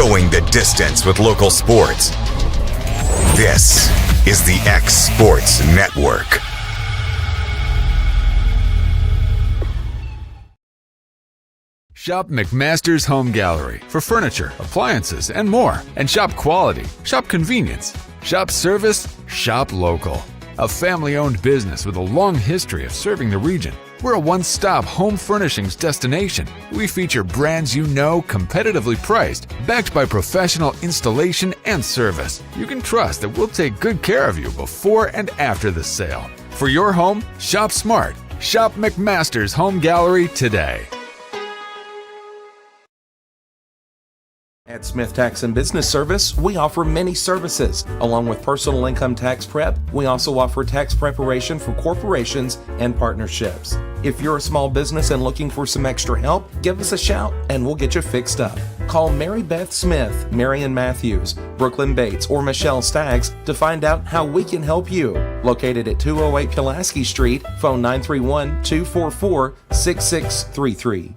going the distance with local sports. This is the X Sports Network. Shop McMaster's Home Gallery for furniture, appliances, and more. And shop quality, shop convenience, shop service, shop local. A family-owned business with a long history of serving the region. We're a one-stop home furnishings destination. We feature brands you know, competitively priced, backed by professional installation and service. You can trust that we'll take good care of you before and after the sale. For your home, shop smart. Shop McMaster's Home Gallery today. At Smith Tax and Business Service, we offer many services. Along with personal income tax prep, we also offer tax preparation for corporations and partnerships. If you're a small business and looking for some extra help, give us a shout and we'll get you fixed up. Call Mary Beth Smith, Marion Matthews, Brooklyn Bates, or Michelle Staggs to find out how we can help you. Located at 208 Pulaski Street, phone 931-244-6633.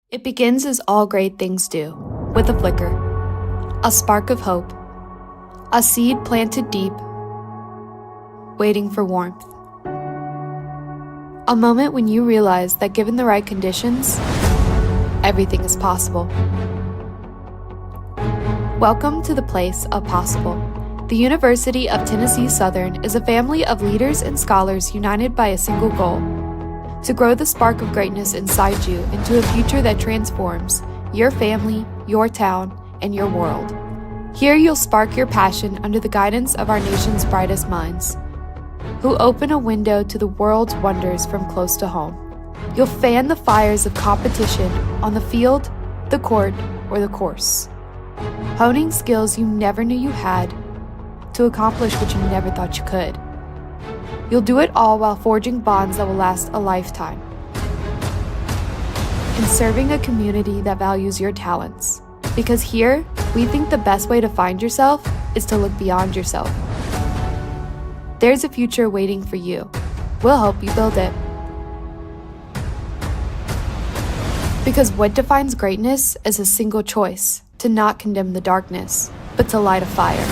It begins as all great things do, with a flicker, a spark of hope, a seed planted deep, waiting for warmth. A moment when you realize that given the right conditions, everything is possible. Welcome to the place of possible. The University of Tennessee Southern is a family of leaders and scholars united by a single goal: to grow the spark of greatness inside you into a future that transforms your family, your town, and your world. Here you'll spark your passion under the guidance of our nation's brightest minds, who open a window to the world's wonders from close to home. You'll fan the fires of competition on the field, the court, or the course, honing skills you never knew you had to accomplish what you never thought you could. You'll do it all while forging bonds that will last a lifetime, and serving a community that values your talents. Because here, we think the best way to find yourself is to look beyond yourself. There's a future waiting for you. We'll help you build it. Because what defines greatness is a single choice: to not condemn the darkness, but to light a fire.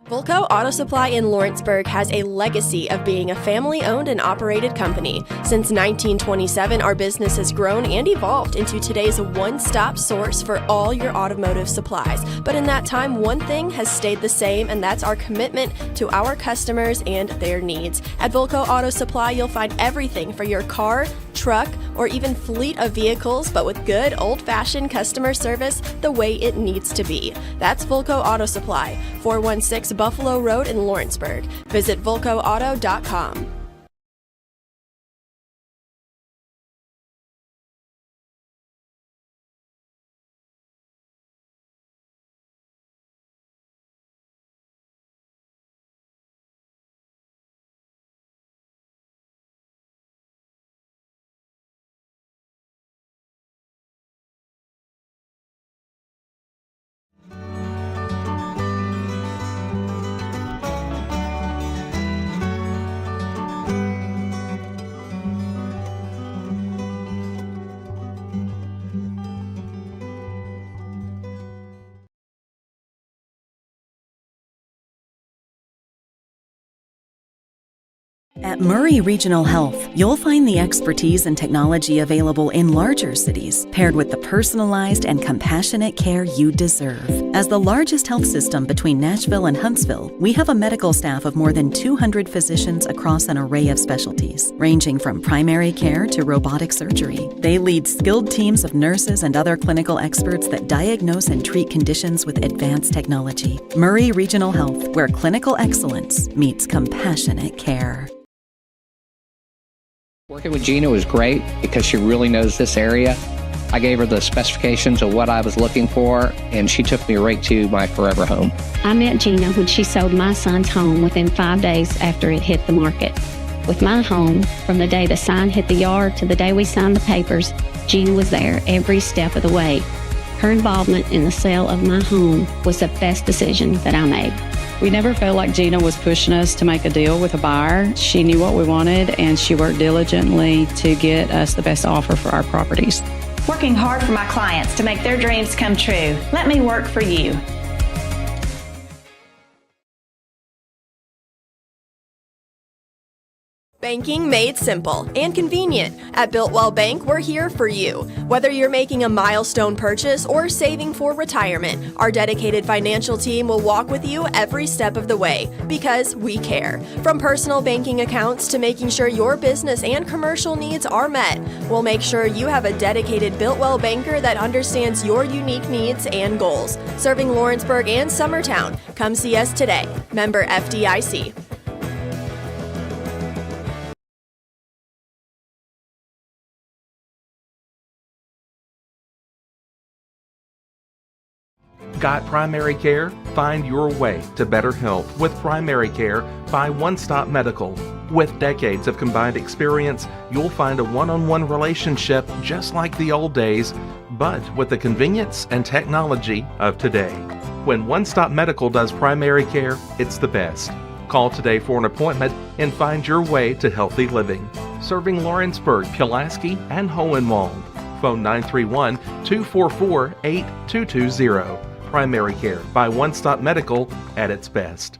Volco Auto Supply in Lawrenceburg has a legacy of being a family-owned and operated company. Since 1927, our business has grown and evolved into today's one-stop source for all your automotive supplies. But in that time, one thing has stayed the same, and that's our commitment to our customers and their needs. At Volco Auto Supply, you'll find everything for your car, truck, or even fleet of vehicles, but with good old-fashioned customer service the way it needs to be. That's Volco Auto Supply, 416 Buffalo Road in Lawrenceburg. Visit VolcoAuto.com. At Murray Regional Health, you'll find the expertise and technology available in larger cities, paired with the personalized and compassionate care you deserve. As the largest health system between Nashville and Huntsville, we have a medical staff of more than 200 physicians across an array of specialties, ranging from primary care to robotic surgery. They lead skilled teams of nurses and other clinical experts that diagnose and treat conditions with advanced technology. Murray Regional Health, where clinical excellence meets compassionate care. Working with Gina was great because she really knows this area. I gave her the specifications of what I was looking for, and she took me right to my forever home. I met Gina when she sold my son's home within 5 days after it hit the market. With my home, from the day the sign hit the yard to the day we signed the papers, Gina was there every step of the way. Her involvement in the sale of my home was the best decision that I made. We never felt like Gina was pushing us to make a deal with a buyer. She knew what we wanted, and she worked diligently to get us the best offer for our properties. Working hard for my clients to make their dreams come true. Let me work for you. Banking made simple and convenient. At Builtwell Bank, we're here for you. Whether you're making a milestone purchase or saving for retirement, our dedicated financial team will walk with you every step of the way because we care. From personal banking accounts to making sure your business and commercial needs are met, we'll make sure you have a dedicated Builtwell banker that understands your unique needs and goals. Serving Lawrenceburg and Summertown. Come see us today. Member FDIC. Got primary care? Find your way to better health with primary care by One Stop Medical. With decades of combined experience, you'll find a one-on-one relationship just like the old days, but with the convenience and technology of today. When One Stop Medical does primary care, it's the best. Call today for an appointment and find your way to healthy living. Serving Lawrenceburg, Pulaski, and Hohenwald. Phone 931-244-8220. Primary care by One Stop Medical at its best.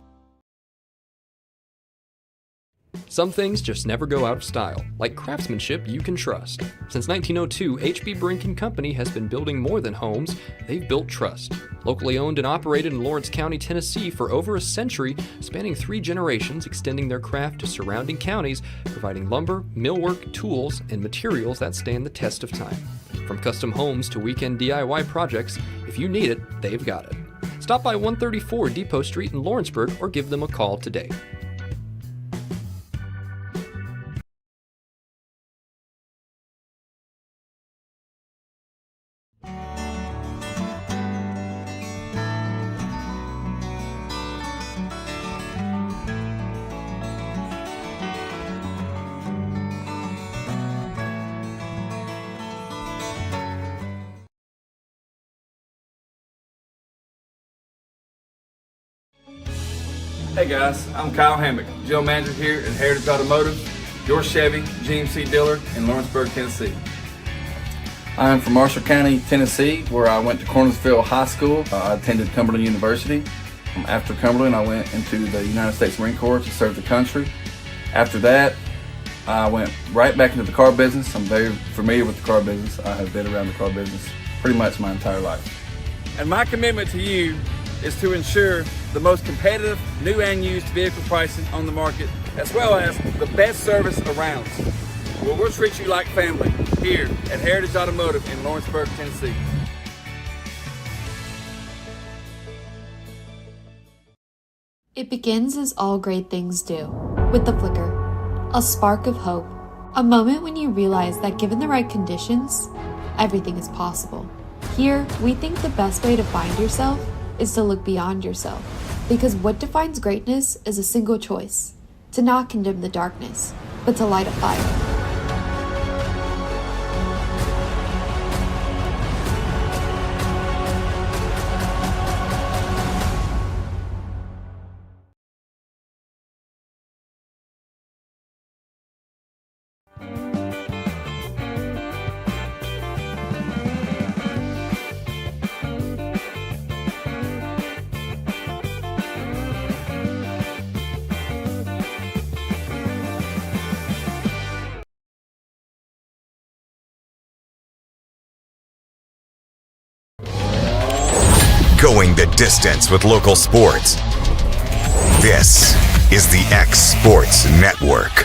Some things just never go out of style, like craftsmanship you can trust. Since 1902, H.B. Brink & Company has been building more than homes, they've built trust. Locally owned and operated in Lawrence County, Tennessee for over a century, spanning 3 generations, extending their craft to surrounding counties, providing lumber, millwork, tools, and materials that stand the test of time. From custom homes to weekend DIY projects, if you need it, they've got it. Stop by 134 Depot Street in Lawrenceburg or give them a call today. Hey guys, I'm Kyle Hammock, General Manager here at Heritage Automotive, your Chevy GMC dealer in Lawrenceburg, Tennessee. I'm from Marshall County, Tennessee, where I went to Cornersville High School. I attended Cumberland University. After Cumberland, I went into the United States Marine Corps to serve the country. After that, I went right back into the car business. I'm very familiar with the car business. I have been around the car business pretty much my entire life. And my commitment to you is to ensure the most competitive new and used vehicle pricing on the market, as well as the best service around. Well, we'll treat you like family here at Heritage Automotive in Lawrenceburg, Tennessee. It begins as all great things do, with the flicker, a spark of hope, a moment when you realize that given the right conditions, everything is possible. Here, we think the best way to find yourself is to look beyond yourself, because what defines greatness is a single choice: to not condemn the darkness, but to light a fire. Going the distance with local sports. This is the X Sports Network.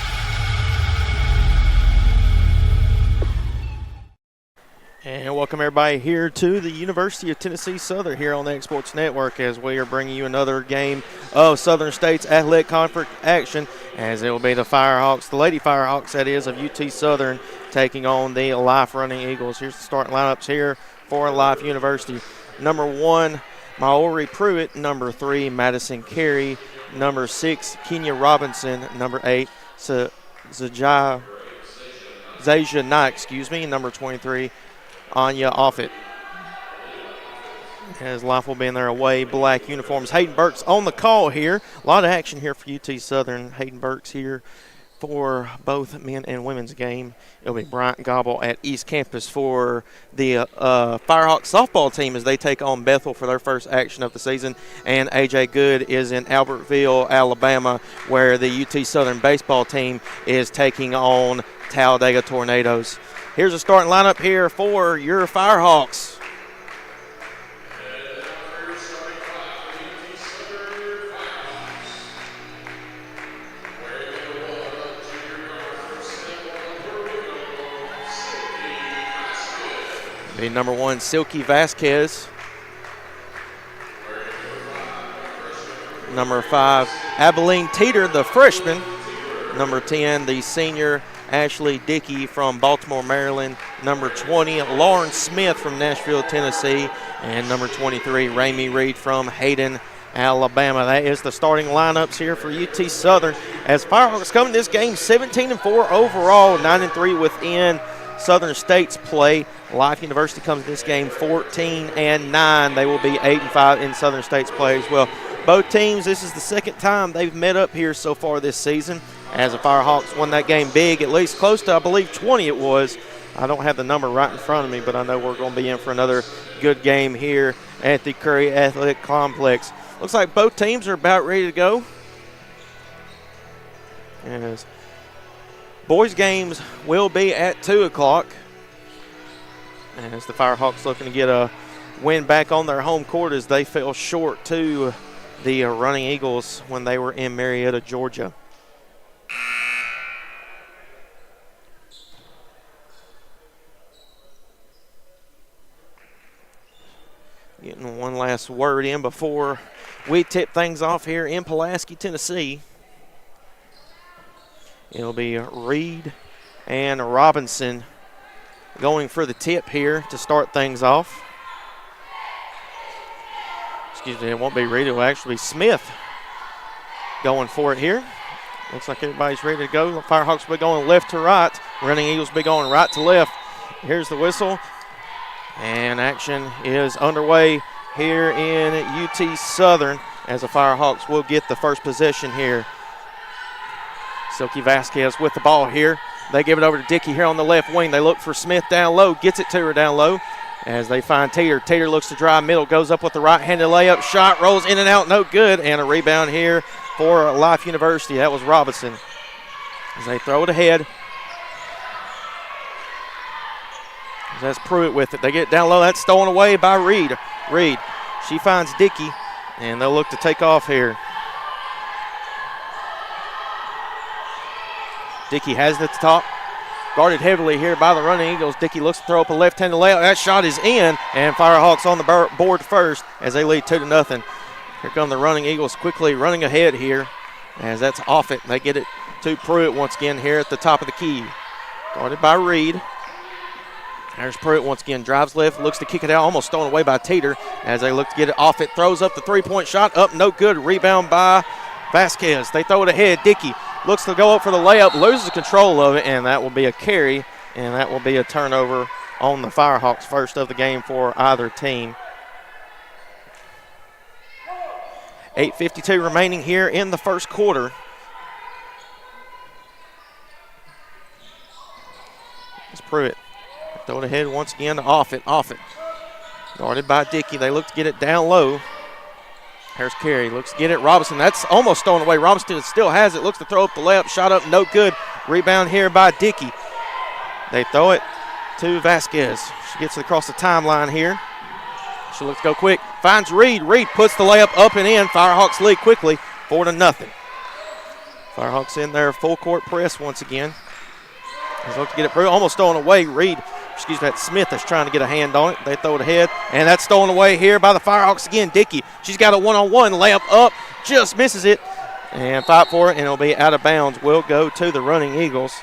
And welcome everybody here to the University of Tennessee Southern here on the X Sports Network as we are bringing you another game of Southern State's Athletic Conference action, as it will be the Firehawks, the Lady Firehawks that is, of UT Southern taking on the Life Running Eagles. Here's the starting lineups here for Life University. Number 1, Maori Pruitt. Number 3, Madison Carey. Number 6, Kenya Robinson. Number 8, Zaja Knight, Number 23, Anya Offit. As Life will be in their away black uniforms. Hayden Burks on the call here. A lot of action here for UT Southern. Hayden Burks here for both men and women's game. It'll be Bryant Gobble at East Campus for the Firehawks softball team as they take on Bethel for their first action of the season. And A.J. Good is in Albertville, Alabama, where the UT Southern baseball team is taking on Talladega Tornadoes. Here's a starting lineup here for your Firehawks. Be number 1, Silky Vasquez. Number 5, Abilene Teeter, the freshman. Number 10, the senior Ashley Dickey from Baltimore, Maryland. Number 20, Lauren Smith from Nashville, Tennessee. And number 23, Ramey Reed from Hayden, Alabama. That is the starting lineups here for UT Southern. As Firehawks come in this game 17-4 overall, 9-3 within Southern State's play. Life University comes in this game 14-9. They will be 8-5 in Southern State's play as well. Both teams, this is the second time they've met up here so far this season, as the Firehawks won that game big, at least close to, I believe, 20 it was. I don't have the number right in front of me, but I know we're going to be in for another good game here at the Curry Athletic Complex. Looks like both teams are about ready to go. As boys' games will be at 2 o'clock. As the Firehawks looking to get a win back on their home court as they fell short to the Running Eagles when they were in Marietta, Georgia. Getting one last word in before we tip things off here in Pulaski, Tennessee. It'll be Reed and Robinson going for the tip here to start things off. Excuse me, it won't be Reed, it will actually be Smith going for it here. Looks like everybody's ready to go. The Firehawks will be going left to right. Running Eagles will be going right to left. Here's the whistle. And action is underway here in UT Southern as the Firehawks will get the first possession here. Silky Vasquez with the ball here. They give it over to Dickey here on the left wing. They look for Smith down low. Gets it to her down low as they find Teeter. Teeter looks to drive middle. Goes up with the right-handed layup. Shot rolls in and out. No good. And a rebound here for Life University. That was Robinson. As they throw it ahead. That's Pruitt with it. They get it down low. That's stolen away by Reed. Reed. She finds Dickey. And they'll look to take off here. Dickey has it at the top. Guarded heavily here by the Running Eagles. Dickey looks to throw up a left-handed layup. That shot is in, and Firehawks on the board first as they lead 2-0. Here come the Running Eagles quickly running ahead here as that's Offit. They get it to Pruitt once again here at the top of the key. Guarded by Reed. There's Pruitt once again. Drives left, looks to kick it out. Almost stolen away by Teeter as they look to get it off. It throws up the three-point shot. Up, no good. Rebound by Vasquez. They throw it ahead. Dickey looks to go up for the layup, loses control of it, and that will be a carry, and that will be a turnover on the Firehawks, first of the game for either team. 8:52 remaining here in the first quarter. It's Pruitt. Throw it ahead once again to Offit. Offit. Guarded by Dickey. They look to get it down low. Here's Carey. Looks to get it. Robinson. That's almost stolen away. Robinson still has it. Looks to throw up the layup. Shot up. No good. Rebound here by Dickey. They throw it to Vasquez. She gets it across the timeline here. She looks to go quick. Finds Reed. Reed puts the layup up and in. Firehawks lead quickly 4-0. Firehawks in their full court press once again. He's looking to get it through. Almost stolen away. Reed Smith is trying to get a hand on it. They throw it ahead, and that's stolen away here by the Firehawks again. Dickey, she's got a one-on-one layup up, just misses it, and fight for it, and it'll be out of bounds. Will go to the Running Eagles.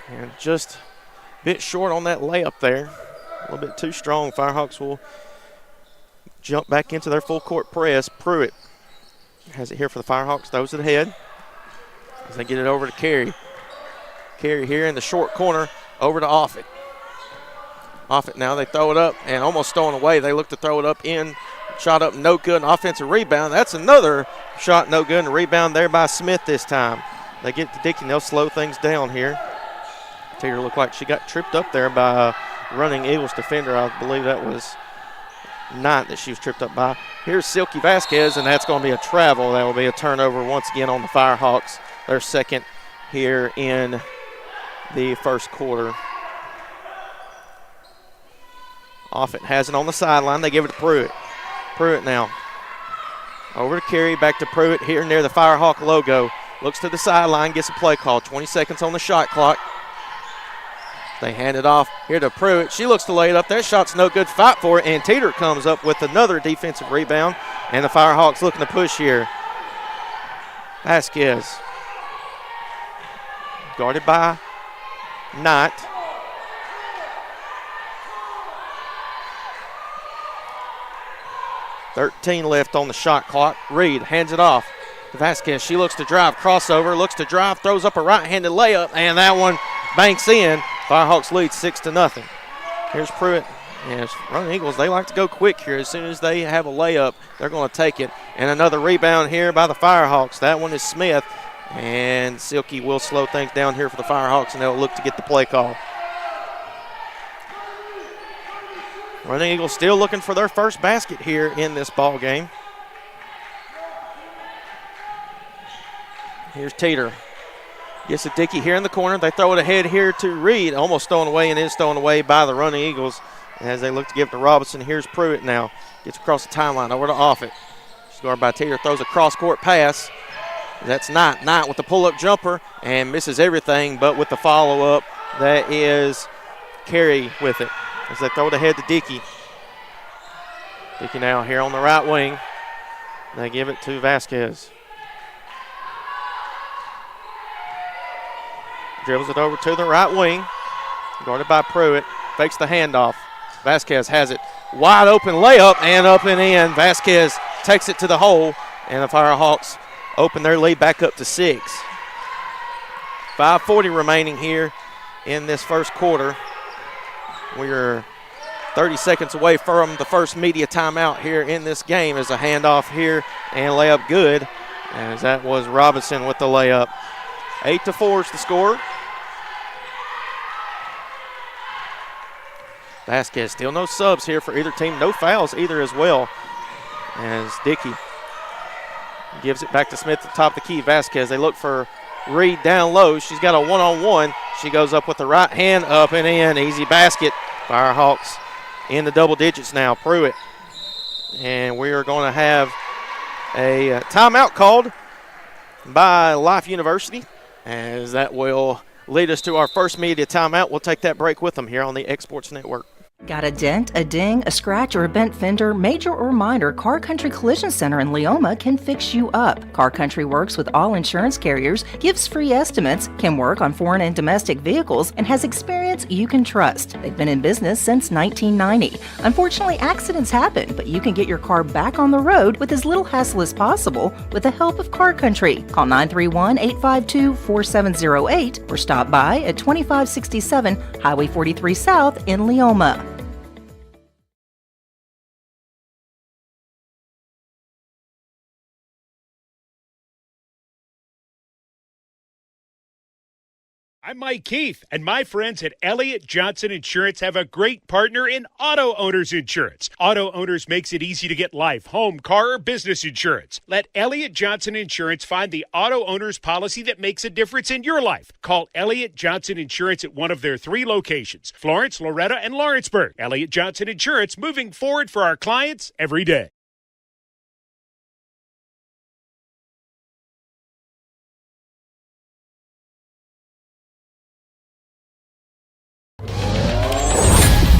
And just a bit short on that layup there. A little bit too strong. Firehawks will jump back into their full court press. Pruitt has it here for the Firehawks, throws it ahead as they get it over to Carey. Carey here in the short corner, over to Offit. Offit now, they throw it up and almost stolen away. They look to throw it up in, shot up, no good, an offensive rebound. That's another shot, no good, and a rebound there by Smith this time. They get to Dickey, and they'll slow things down here. Taylor looked like she got tripped up there by a Running Eagles defender. I believe that was Knight that she was tripped up by. Here's Silky Vasquez, and that's going to be a travel. That will be a turnover once again on the Firehawks. Their second here in the first quarter. Offit has it on the sideline. They give it to Pruitt. Pruitt now. Over to Carey, back to Pruitt here near the Firehawk logo. Looks to the sideline, gets a play call. 20 seconds on the shot clock. They hand it off here to Pruitt. She looks to lay it up. That shot's no good. Fight for it, and Teeter comes up with another defensive rebound. And the Firehawks looking to push here. Vasquez. Guarded by Knight. .13 left on the shot clock. Reed hands it off to Vasquez. She looks to drive, crossover, looks to drive, throws up a right-handed layup, and that one banks in. Firehawks lead 6-0. Here's Pruitt. And Running Eagles, they like to go quick here. As soon as they have a layup, they're going to take it. And another rebound here by the Firehawks. That one is Smith. And Silky will slow things down here for the Firehawks, and they'll look to get the play call. Running Eagles still looking for their first basket here in this ball game. Here's Teeter. Gets to Dickey here in the corner. They throw it ahead here to Reed. Almost stolen away, and is stolen away by the Running Eagles as they look to give it to Robinson. Here's Pruitt now. Gets across the timeline over to Offit. She's guarded by Teeter. Throws a cross-court pass. That's Knight. Knight with the pull-up jumper and misses everything, but with the follow-up, that is Carey with it as they throw it ahead to Dickey. Dickey now here on the right wing. They give it to Vasquez. Dribbles it over to the right wing. Guarded by Pruitt. Fakes the handoff. Vasquez has it. Wide open layup and up and in. Vasquez takes it to the hole, and the Firehawks open their lead back up to 6. 5:40 remaining here in this first quarter. We're 30 seconds away from the first media timeout here in this game as a handoff here and layup good, as that was Robinson with the layup. 8-4 is the score. Vasquez still no subs here for either team. No fouls either as well, as Dickey gives it back to Smith at the top of the key. Vasquez, they look for Reed down low. She's got a one-on-one. She goes up with the right hand, up and in. Easy basket. Firehawks in the double digits now. Pruitt. And we are going to have a timeout called by Life University, as that will lead us to our first media timeout. We'll take that break with them here on the X Sports Network. Got a dent, a ding, a scratch, or a bent fender? Major or minor, Car Country Collision Center in Leoma can fix you up. Car Country works with all insurance carriers, gives free estimates, can work on foreign and domestic vehicles, and has experience you can trust. They've been in business since 1990. Unfortunately, accidents happen, but you can get your car back on the road with as little hassle as possible with the help of Car Country. Call 931-852-4708 or stop by at 2567 Highway 43 South in Leoma. I'm Mike Keith, and my friends at Elliott Johnson Insurance have a great partner in Auto Owners Insurance. Auto Owners makes it easy to get life, home, car, or business insurance. Let Elliott Johnson Insurance find the Auto Owners policy that makes a difference in your life. Call Elliott Johnson Insurance at one of their 3 locations, Florence, Loretto, and Lawrenceburg. Elliott Johnson Insurance, moving forward for our clients every day.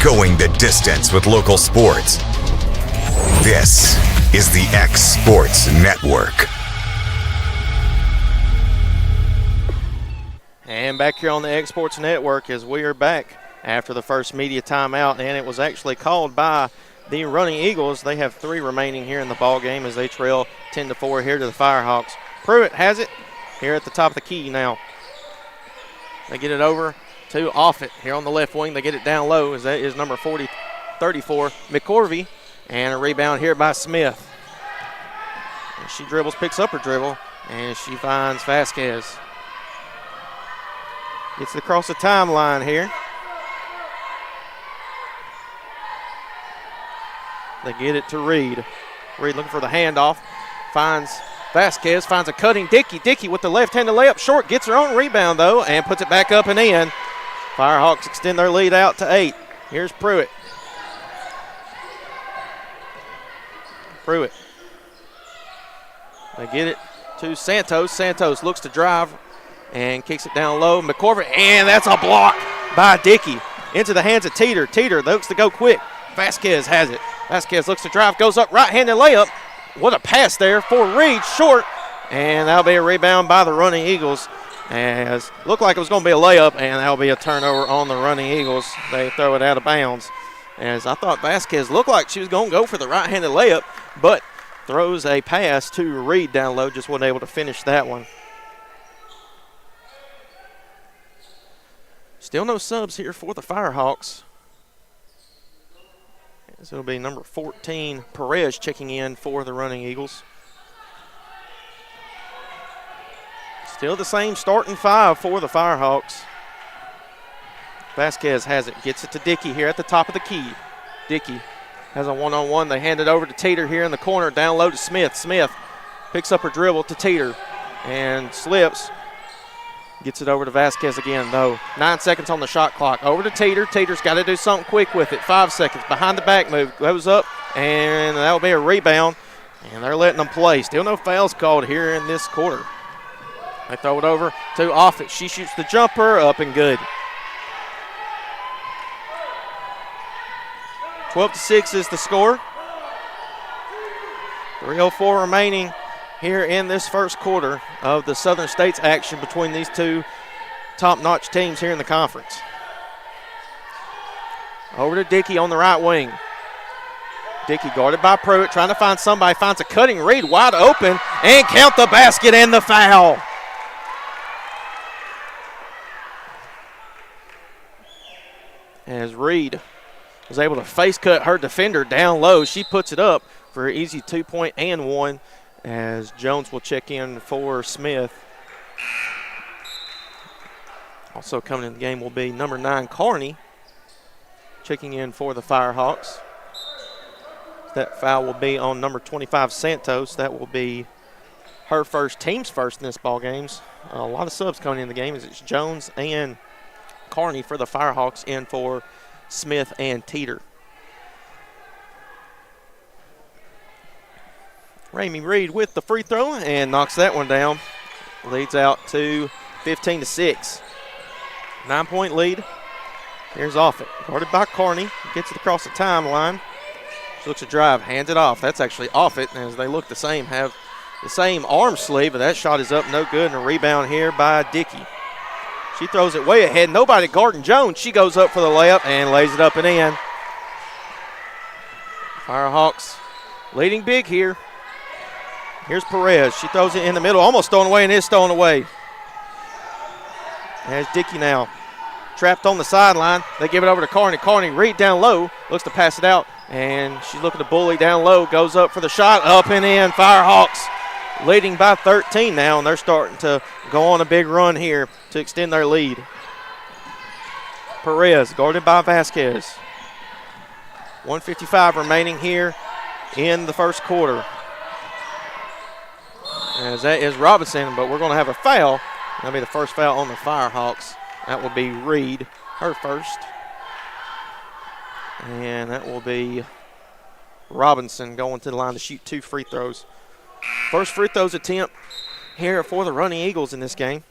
going the distance with local sports. This is the X Sports Network. And back here on the X Sports Network as we are back after the first media timeout, and it was actually called by the Running Eagles. They have 3 remaining here in the ball game as they trail 10-4 here to the Firehawks. Pruitt has it here at the top of the key now. They get it over to Offit here on the left wing. They get it down low as that is number 34, McCorvey. And a rebound here by Smith. And she dribbles, picks up her dribble, and she finds Vasquez. Gets it across the timeline here. They get it to Reed. Reed looking for the handoff. Finds Vasquez, finds a cutting Dickey. Dickey with the left-handed layup. Short, gets her own rebound, though, and puts it back up and in. Firehawks extend their lead out to 8. Here's Pruitt. Pruitt. They get it to Santos. Santos looks to drive and kicks it down low. McCorvey, and that's a block by Dickey. Into the hands of Teeter. Teeter looks to go quick. Vasquez has it. Vasquez looks to drive, goes up, right-handed layup. What a pass there for Reed, short. And that'll be a rebound by the Running Eagles. As looked like it was going to be a layup, and that'll be a turnover on the Running Eagles. They throw it out of bounds. As I thought Vasquez looked like she was going to go for the right-handed layup, but throws a pass to Reed down low, just wasn't able to finish that one. Still no subs here for the Firehawks. So it'll be number 14, Perez, checking in for the Running Eagles. Still the same starting 5 for the Firehawks. Vasquez has it, gets it to Dickey here at the top of the key. Dickey has a one-on-one. They hand it over to Teeter here in the corner, down low to Smith. Smith picks up her dribble to Teeter and slips. Gets it over to Vasquez again, though. 9 seconds on the shot clock. Over to Teeter. Teeter's got to do something quick with it. 5 seconds. Behind the back move. Goes up, and that'll be a rebound. And they're letting them play. Still no fouls called here in this quarter. They throw it over to Offit. She shoots the jumper, up and good. 12-6 is the score. 3:04 remaining here in this first quarter of the Southern States action between these two top-notch teams here in the conference. Over to Dickey on the right wing. Dickey guarded by Pruitt, trying to find somebody, finds a cutting Reed wide open, and count the basket and the foul. As Reed was able to face cut her defender down low, she puts it up for an easy 2-point and 1. As Jones will check in for Smith. Also coming in the game will be number 9, Carney, checking in for the Firehawks. That foul will be on number 25, Santos. That will be her first, team's first in this ball games. A lot of subs coming in the game as it's Jones and Carney for the Firehawks, in for Smith and Teeter. Ramey Reed with the free throw and knocks that one down. Leads out to 15-6. 9-point lead. Here's Offit, guarded by Carney. Gets it across the timeline. She looks to drive, hands it off. That's actually Offit, as they look the same, have the same arm sleeve, but that shot is up, no good, and a rebound here by Dickey. She throws it way ahead. Nobody guarding Jones. She goes up for the layup and lays it up and in. Firehawks leading big here. Here's Perez. She throws it in the middle, almost stolen away, and is stolen away. There's Dickey now. Trapped on the sideline. They give it over to Carney. Carney, Reed down low, looks to pass it out, and she's looking to bully down low, goes up for the shot, up and in. Firehawks leading by 13 now, and they're starting to go on a big run here to extend their lead. Perez, guarded by Vasquez. 1:55 remaining here in the first quarter. As that is Robinson, but we're going to have a foul. That'll be the first foul on the Firehawks. That will be Reed, her first. And that will be Robinson going to the line to shoot 2 free throws. First free throws attempt here for the Running Eagles in this game.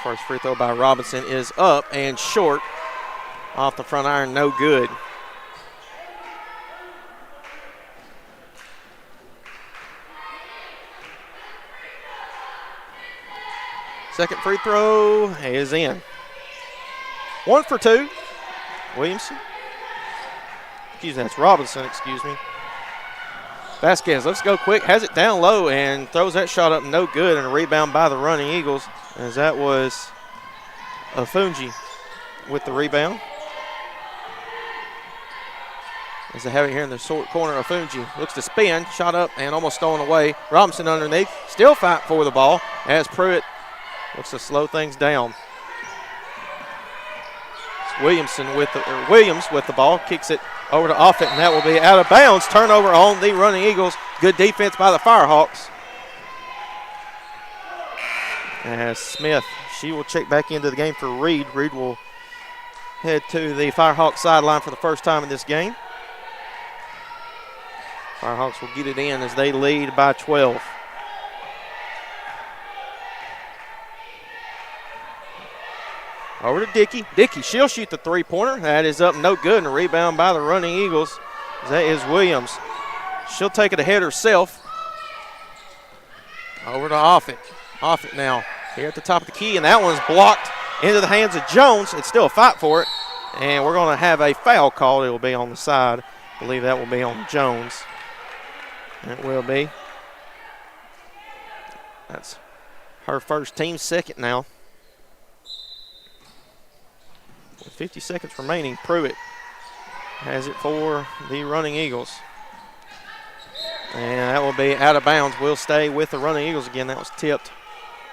First free throw by Robinson is up and short. Off the front iron, no good. Second free throw is in. 1 for 2. Williamson. Excuse me, that's Robinson, excuse me. Vasquez, let's go quick, has it down low and throws that shot up no good, and a rebound by the running Eagles, as that was Afunji with the rebound. As they have it here in the short corner, Afunji looks to spin, shot up and almost stolen away. Robinson underneath, still fight for the ball as Pruitt looks to slow things down. It's Williams with the ball, kicks it over to Offit, and that will be out of bounds. Turnover on the running Eagles. Good defense by the Firehawks. As Smith, she will check back into the game for Reed. Reed will head to the Firehawks sideline for the first time in this game. Firehawks will get it in as they lead by 12. Over to Dickey. Dickey, she'll shoot the three-pointer. That is up no good, and a rebound by the running Eagles. That is Williams. She'll take it ahead herself. Over to Offit. Offit now here at the top of the key, and that one's blocked into the hands of Jones. It's still a fight for it, and we're going to have a foul called. It will be on the side. I believe that will be on Jones. It will be. That's her first, team second now. With 50 seconds remaining, Pruitt has it for the running Eagles. And that will be out of bounds. We'll stay with the running Eagles again. That was tipped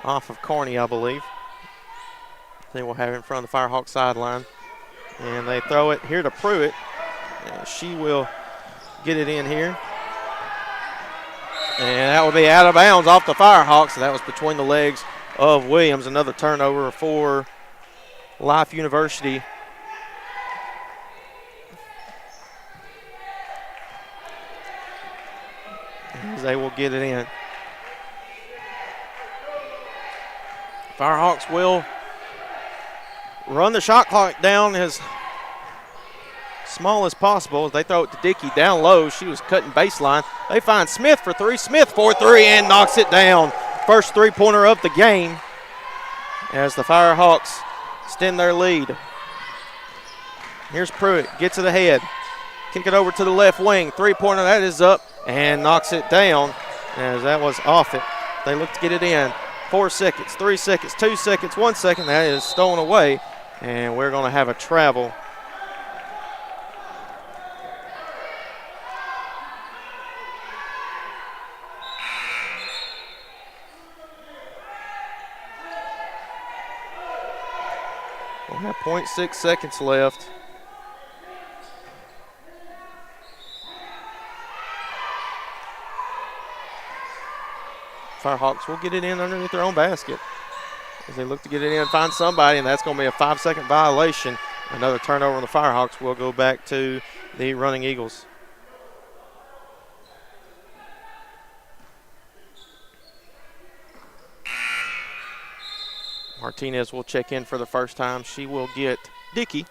off of Carney, I believe. They will have it in front of the Firehawk sideline. And they throw it here to Pruitt. And she will get it in here. And that will be out of bounds off the Firehawks. So that was between the legs of Williams. Another turnover for Life University. As they will get it in. Firehawks will run the shot clock down as small as possible as they throw it to Dickey down low. She was cutting baseline. They find Smith for three. Smith for three and knocks it down. First three-pointer of the game as the Firehawks extend their lead. Here's Pruitt, gets it ahead. Kick it over to the left wing. Three-pointer, that is up and knocks it down as that was off it. They look to get it in. 4 seconds, 3 seconds, 2 seconds, 1 second. That is stolen away, and we're going to have a travel. We'll have 0.6 seconds left. Firehawks will get it in underneath their own basket as they look to get it in, find somebody, and that's going to be a 5-second violation. Another turnover on the Firehawks will go back to the running Eagles. Martinez will check in for the first time. She will get Dickey.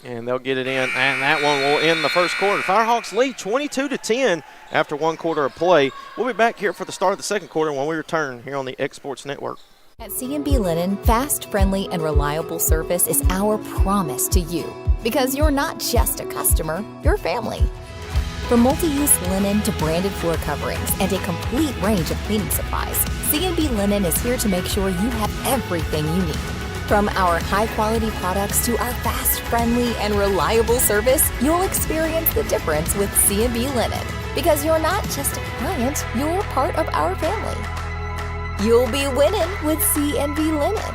And they'll get it in, and that one will end the first quarter. Firehawks lead 22-10 after 1 quarter of play. We'll be back here for the start of the second quarter when we return here on the X Sports Network. At C&B Linen, fast, friendly, and reliable service is our promise to you. Because you're not just a customer, you're family. From multi-use linen to branded floor coverings and a complete range of cleaning supplies, C&B Linen is here to make sure you have everything you need. From our high-quality products to our fast, friendly, and reliable service, you'll experience the difference with C&B Linen. Because you're not just a client, you're part of our family. You'll be winning with C&B Linen.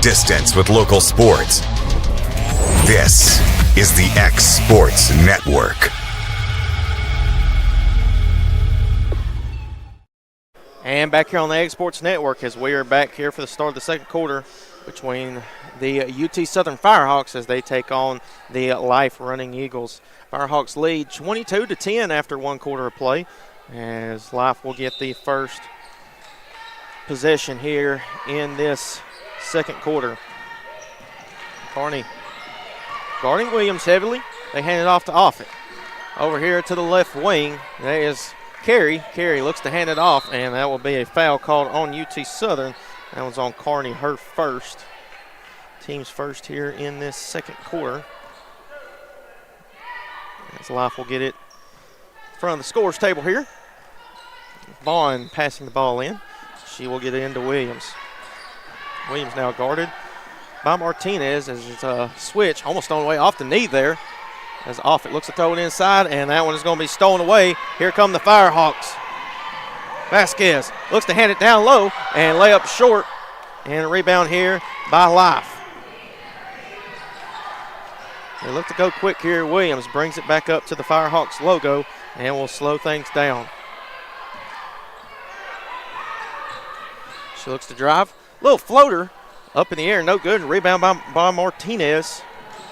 distance with local sports. This is the X Sports Network. And back here on the X Sports Network as we are back here for the start of the second quarter between the UT Southern Firehawks as they take on the Life Running Eagles. Firehawks lead 22-10 after one quarter of play as Life will get the first possession here in this second quarter. Carney guarding Williams heavily. They hand it off to Offit. Over here to the left wing, that is Carey. Carey looks to hand it off, and that will be a foul called on UT Southern. That one's on Carney, her first. Team's first here in this second quarter. As Life will get it in front of the scores table here. Vaughn passing the ball in. She will get it into Williams. Williams now guarded by Martinez as it's a switch, almost thrown away off the knee there. As Offit looks to throw it inside, and that one is going to be stolen away. Here come the Firehawks. Vasquez looks to hand it down low and lay up short. And a rebound here by Life. They look to go quick here. Williams brings it back up to the Firehawks logo and will slow things down. She looks to drive. Little floater up in the air, no good. Rebound by Martinez.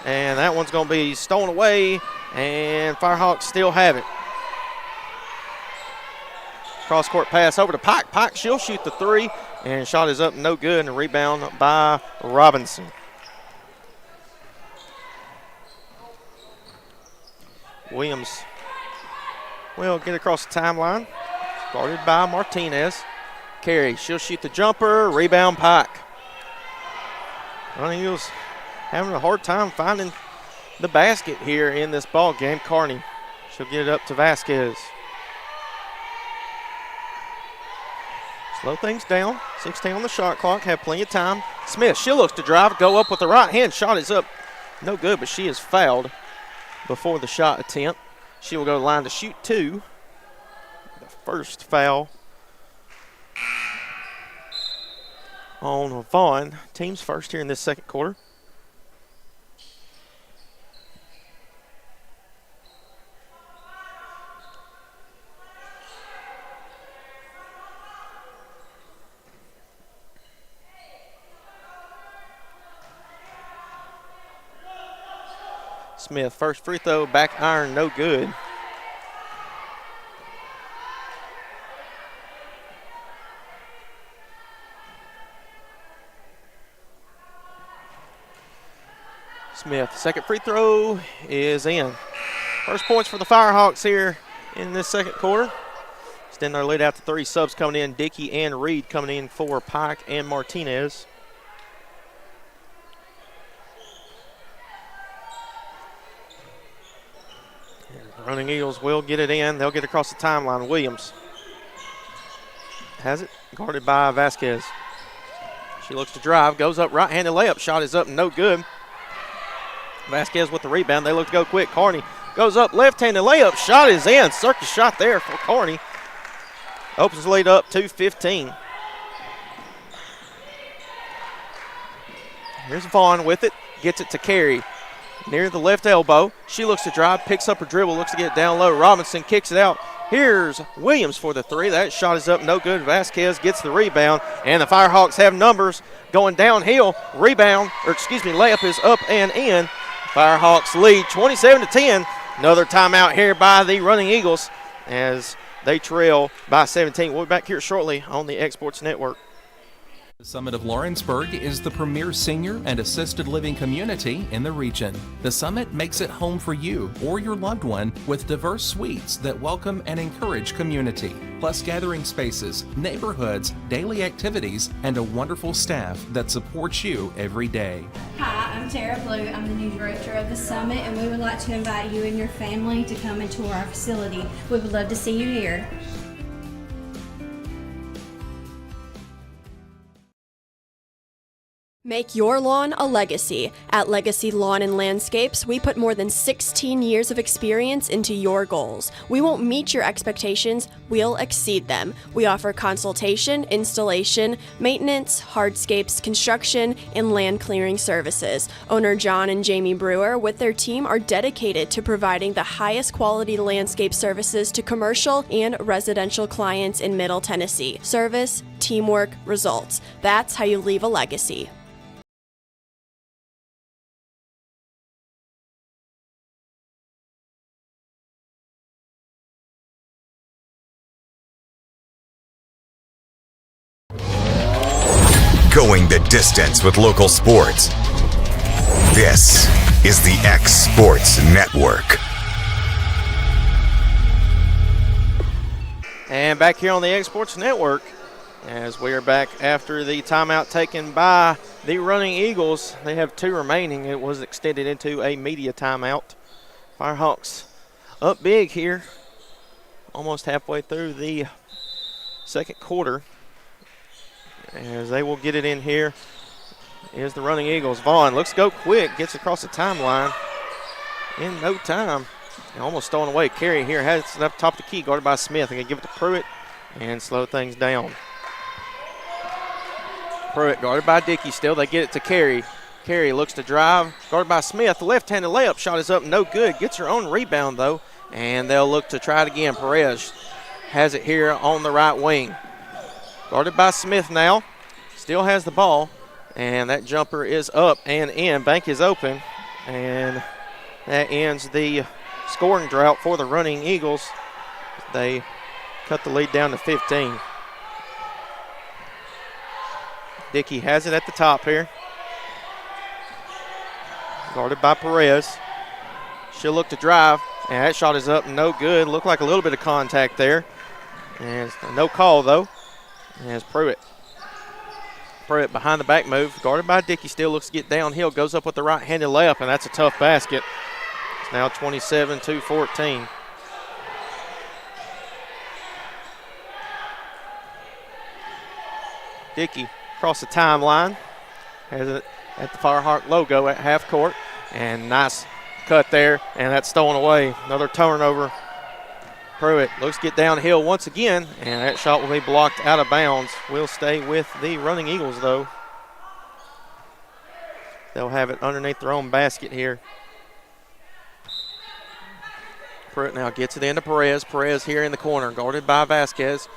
And that one's going to be stolen away, and Firehawks still have it. Cross-court pass over to Pike. Pike, she'll shoot the three, and shot is up, no good, and a rebound by Robinson. Williams will get across the timeline, guarded by Martinez. Carey, she'll shoot the jumper, rebound Pike. Running Eagles having a hard time finding the basket here in this ball game. Carney, she'll get it up to Vasquez. Slow things down. 16 on the shot clock, have plenty of time. Smith, she looks to drive, go up with the right hand. Shot is up, no good, but she is fouled before the shot attempt. She will go to the line to shoot two. The first foul on Vaughn. Team's first here in this second quarter. Smith, first free throw, back iron, no good. Smith, second free throw is in. First points for the Firehawks here in this second quarter. Extend their lead out to three. Subs coming in, Dickey and Reed coming in for Pike and Martinez. Running Eagles will get it in. They'll get across the timeline. Williams has it, guarded by Vasquez. She looks to drive, goes up, right-handed layup. Shot is up, no good. Vasquez with the rebound. They look to go quick. Carney goes up, left-handed layup. Shot is in. Circus shot there for Carney. Opens the lead up to 15. Here's Vaughn with it. Gets it to Carey. Near the left elbow. She looks to drive, picks up her dribble, looks to get it down low. Robinson kicks it out. Here's Williams for the three. That shot is up, no good. Vasquez gets the rebound, and the Firehawks have numbers going downhill. Layup is up and in. Firehawks lead 27-10. Another timeout here by the Running Eagles as they trail by 17. We'll be back here shortly on the X Sports Network. The Summit of Lawrenceburg is the premier senior and assisted living community in the region. The Summit makes it home for you or your loved one with diverse suites that welcome and encourage community, plus gathering spaces, neighborhoods, daily activities, and a wonderful staff that supports you every day. Hi, I'm Tara Blue. I'm the new director of the Summit, and we would like to invite you and your family to come and tour our facility. We would love to see you here. Make your lawn a legacy. At Legacy Lawn and Landscapes, we put more than 16 years of experience into your goals. We won't meet your expectations, we'll exceed them. We offer consultation, installation, maintenance, hardscapes, construction, and land clearing services. Owner John and Jamie Brewer with their team are dedicated to providing the highest quality landscape services to commercial and residential clients in Middle Tennessee. Service, teamwork, results. That's how you leave a legacy. Going the distance with local sports. This is the X Sports Network. And back here on the X Sports Network, as we are back after the timeout taken by the Running Eagles. They have 2 remaining. It was extended into a media timeout. Firehawks up big here, almost halfway through the second quarter. As they will get it in here is the Running Eagles. Vaughn looks to go quick, gets across the timeline in no time. And almost stolen away. Carey here has it up top of the key, guarded by Smith. They're going to give it to Pruitt and slow things down. Pruitt guarded by Dickey still. They get it to Carey. Carey looks to drive, guarded by Smith. The left-handed layup shot is up, no good. Gets her own rebound, though, and they'll look to try it again. Perez has it here on the right wing. Guarded by Smith now. Still has the ball. And that jumper is up and in. Bank is open. And that ends the scoring drought for the Running Eagles. They cut the lead down to 15. Dickey has it at the top here. Guarded by Perez. She'll look to drive. And that shot is up, no good. Looked like a little bit of contact there. And no call, though. As Pruitt behind the back move, guarded by Dickey, still looks to get downhill, goes up with the right-handed layup, and that's a tough basket. It's now 27-14. Dickey across the timeline, has it at the Firehawk logo at half court, and nice cut there, and that's stolen away. Another turnover. Pruitt looks to get downhill once again, and that shot will be blocked out of bounds. We'll stay with the Running Eagles, though. They'll have it underneath their own basket here. Pruitt now gets it into Perez. Perez here in the corner, guarded by Vasquez.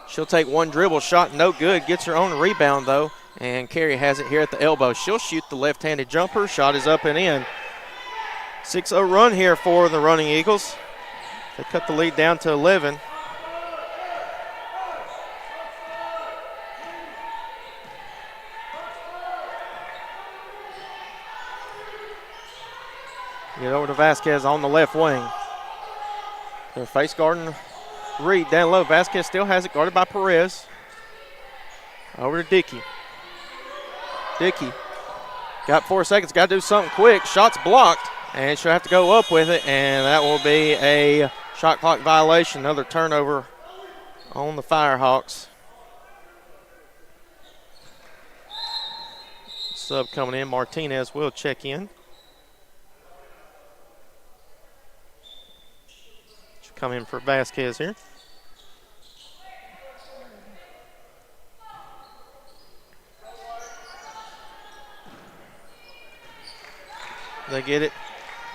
She'll take one dribble shot, no good. Gets her own rebound, though, and Carey has it here at the elbow. She'll shoot the left-handed jumper. Shot is up and in. 6-0 run here for the Running Eagles. They cut the lead down to 11. Get over to Vasquez on the left wing. They're face guarding Reed down low. Vasquez still has it, guarded by Perez. Over to Dickey. Dickey got 4 seconds, got to do something quick. Shot's blocked, and she'll have to go up with it, and that will be a shot clock violation. Another turnover on the Firehawks. Sub coming in, Martinez will check in. She'll come in for Vasquez here. They get it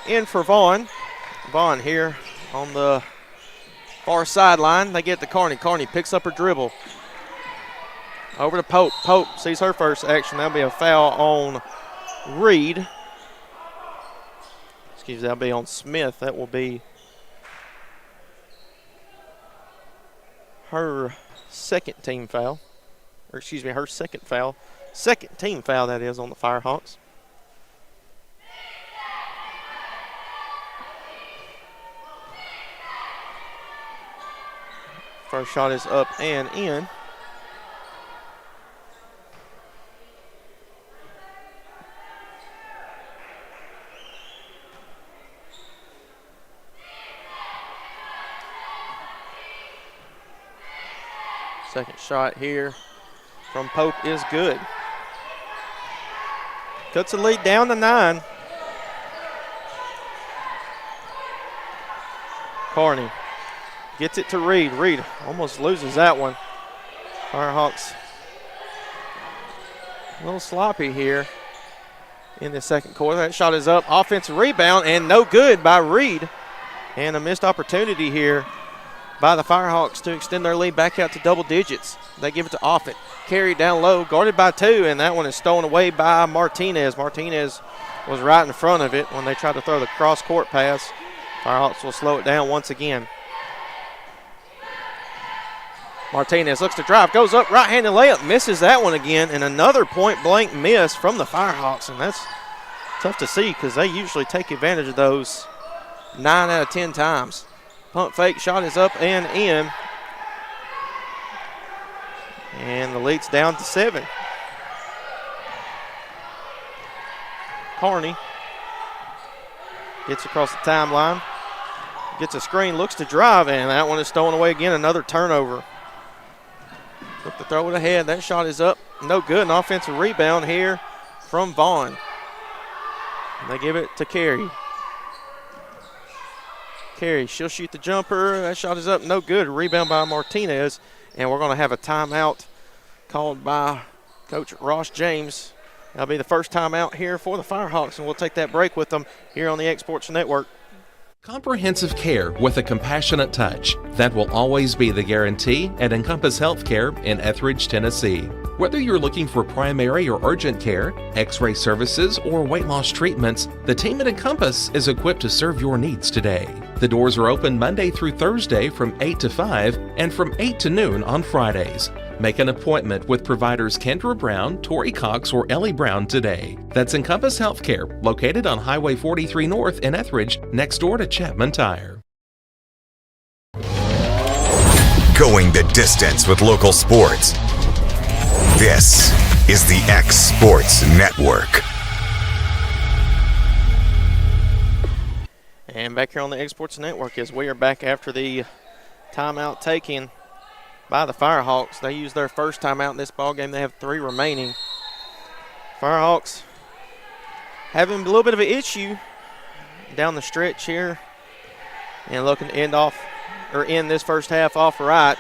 in for Vaughn. Vaughn here on the far sideline. They get to Carney. Carney picks up her dribble. Over to Pope. Pope sees her first action. That'll be a foul on Reed. Excuse me, that'll be on Smith. That will be her second team foul. Or excuse me, her second foul. Second team foul, that is, on the Firehawks. First shot is up and in. Second shot here from Pope is good. Cuts the lead down to 9. Carney gets it to Reed. Reed almost loses that one. Firehawks a little sloppy here in the second quarter. That shot is up. Offensive rebound and no good by Reed. And a missed opportunity here by the Firehawks to extend their lead back out to double digits. They give it to Offit. Carried down low, guarded by 2, and that one is stolen away by Martinez. Martinez was right in front of it when they tried to throw the cross-court pass. Firehawks will slow it down once again. Martinez looks to drive, goes up, right-handed layup, misses that one again, and another point-blank miss from the Firehawks, and that's tough to see because they usually take advantage of those 9 out of 10 times. Pump fake, shot is up and in. And the lead's down to 7. Carney gets across the timeline, gets a screen, looks to drive, and that one is stolen away again. Another turnover. Look to throw it ahead. That shot is up, no good. An offensive rebound here from Vaughn. And they give it to Carey. Carey, she'll shoot the jumper. That shot is up, no good. Rebound by Martinez. And we're going to have a timeout called by Coach Ross James. That'll be the first timeout here for the Firehawks, and we'll take that break with them here on the X Sports Network. Comprehensive care with a compassionate touch. That will always be the guarantee at Encompass Healthcare in Etheridge, Tennessee. Whether you're looking for primary or urgent care, x-ray services, or weight loss treatments, the team at Encompass is equipped to serve your needs today. The doors are open Monday through Thursday from 8 to 5 and from 8 to noon on Fridays. Make an appointment with providers Kendra Brown, Tori Cox, or Ellie Brown today. That's Encompass Healthcare, located on Highway 43 North in Etheridge, next door to Chapman Tire. Going the distance with local sports. This is the X Sports Network. And back here on the X Sports Network as we are back after the timeout taken by the Firehawks. They used their first timeout in this ballgame. They have 3 remaining. Firehawks having a little bit of an issue down the stretch here and looking to end this first half off right.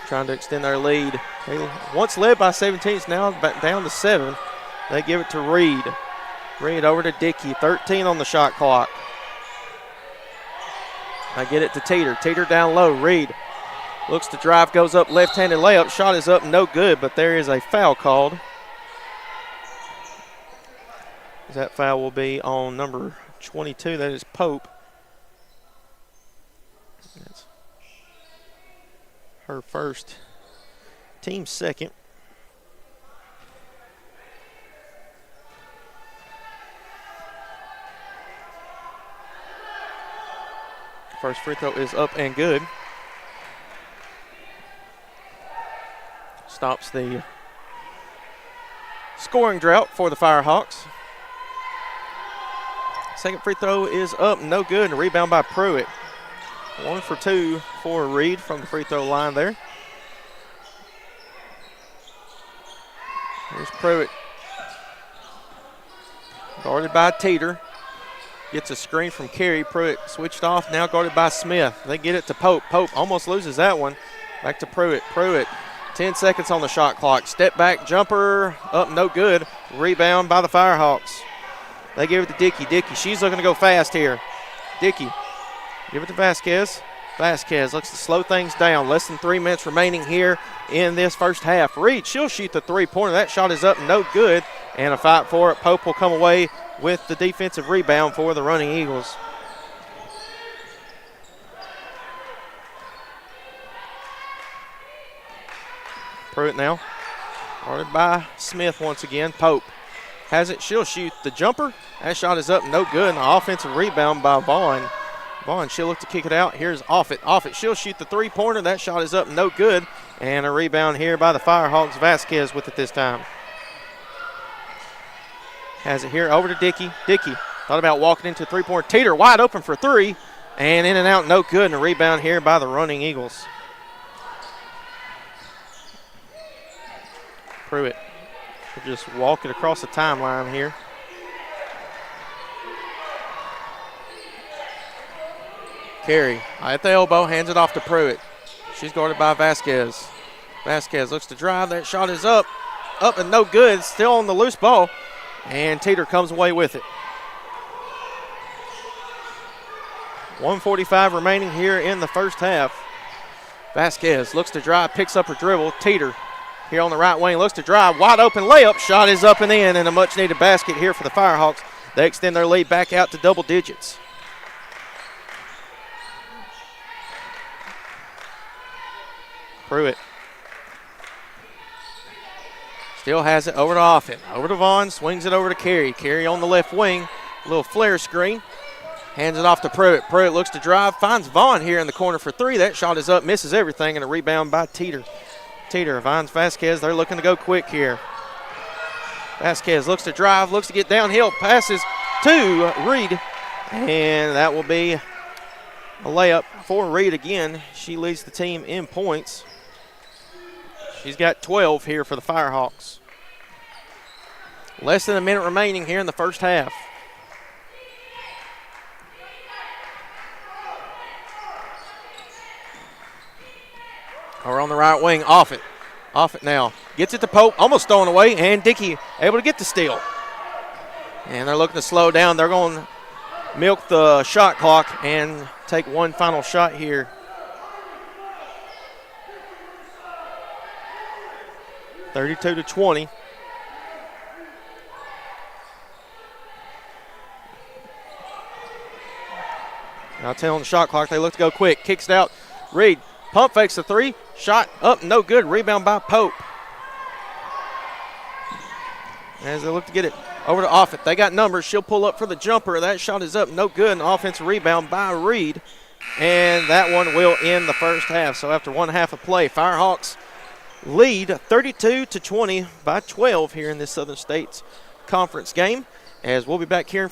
Trying to extend their lead. They once led by 17, it's now back down to 7. They give it to Reed. Reed over to Dickey, 13 on the shot clock. I get it to Teeter. Teeter down low. Reed looks to drive, goes up, left-handed layup. Shot is up, no good, but there is a foul called. That foul will be on number 22. That is Pope. That's her first, team second. First free throw is up and good. Stops the scoring drought for the Firehawks. Second free throw is up, no good, and a rebound by Pruitt. 1 for 2 for Reed from the free throw line there. Here's Pruitt. Guarded by Teeter. Gets a screen from Carey. Pruitt switched off, now guarded by Smith. They get it to Pope. Pope almost loses that one. Back to Pruitt. Pruitt, 10 seconds on the shot clock. Step back, jumper, up, no good. Rebound by the Firehawks. They give it to Dickey. Dickey, she's looking to go fast here. Dickey, give it to Vasquez. Vasquez looks to slow things down. Less than 3 minutes remaining here in this first half. Reed, she'll shoot the three-pointer. That shot is up, no good. And a fight for it. Pope will come away with the defensive rebound for the Running Eagles. Pruitt now, guarded by Smith once again. Pope has it, she'll shoot the jumper. That shot is up, no good. An offensive rebound by Vaughn. Vaughn, she'll look to kick it out. Here's Offit. Offit, she'll shoot the three-pointer. That shot is up, no good. And a rebound here by the Firehawks. Vasquez with it this time. Has it here over to Dickey. Dickey thought about walking into three-pointer. Teeter wide open for 3. And in and out, no good. And a rebound here by the Running Eagles. Pruitt We're just walking across the timeline here. Carey at the elbow, hands it off to Pruitt. She's guarded by Vasquez. Vasquez looks to drive. That shot is up and no good. Still on the loose ball. And Teeter comes away with it. 1:45 remaining here in the first half. Vasquez looks to drive, picks up her dribble. Teeter here on the right wing looks to drive. Wide open layup. Shot is up and in, and a much needed basket here for the Firehawks. They extend their lead back out to double digits. Pruitt still has it over to Offit. Over to Vaughn, swings it over to Carey. Carey on the left wing, a little flare screen. Hands it off to Pruitt. Pruitt looks to drive, finds Vaughn here in the corner for three. That shot is up, misses everything, and a rebound by Teeter. Teeter finds Vasquez. They're looking to go quick here. Vasquez looks to drive, looks to get downhill, passes to Reed, and that will be a layup for Reed again. She leads the team in points. She's got 12 here for the Firehawks. Less than a minute remaining here in the first half. Over on the right wing, Offit. Offit now gets it to Pope, almost thrown away, and Dickey able to get the steal. And they're looking to slow down. They're going to milk the shot clock and take one final shot here. (32-20). Now 10 on the shot clock. They look to go quick. Kicks it out. Reed pump fakes the three. Shot up, no good. Rebound by Pope. As they look to get it over to Offit. They got numbers. She'll pull up for the jumper. That shot is up, no good. An offensive rebound by Reed. And that one will end the first half. So after one half of play, Firehawks lead 32-20 by 12 here in this Southern States Conference game. As we'll be back here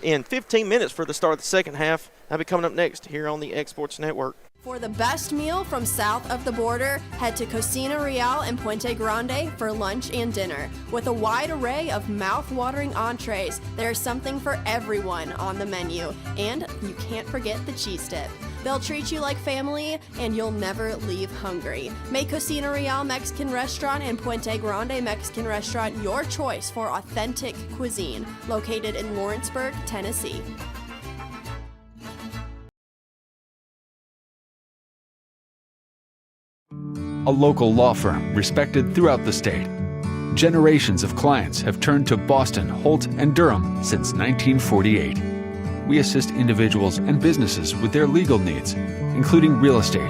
in 15 minutes for the start of the second half. That'll be coming up next here on the X Sports Network. For the best meal from south of the border, head to Cocina Real and Puente Grande for lunch and dinner. With a wide array of mouth-watering entrees, there's something for everyone on the menu. And you can't forget the cheese dip. They'll treat you like family, and you'll never leave hungry. Make Cocina Real Mexican Restaurant and Puente Grande Mexican Restaurant your choice for authentic cuisine, located in Lawrenceburg, Tennessee. A local law firm respected throughout the state. Generations of clients have turned to Boston, Holt, and Durham since 1948. We assist individuals and businesses with their legal needs, including real estate,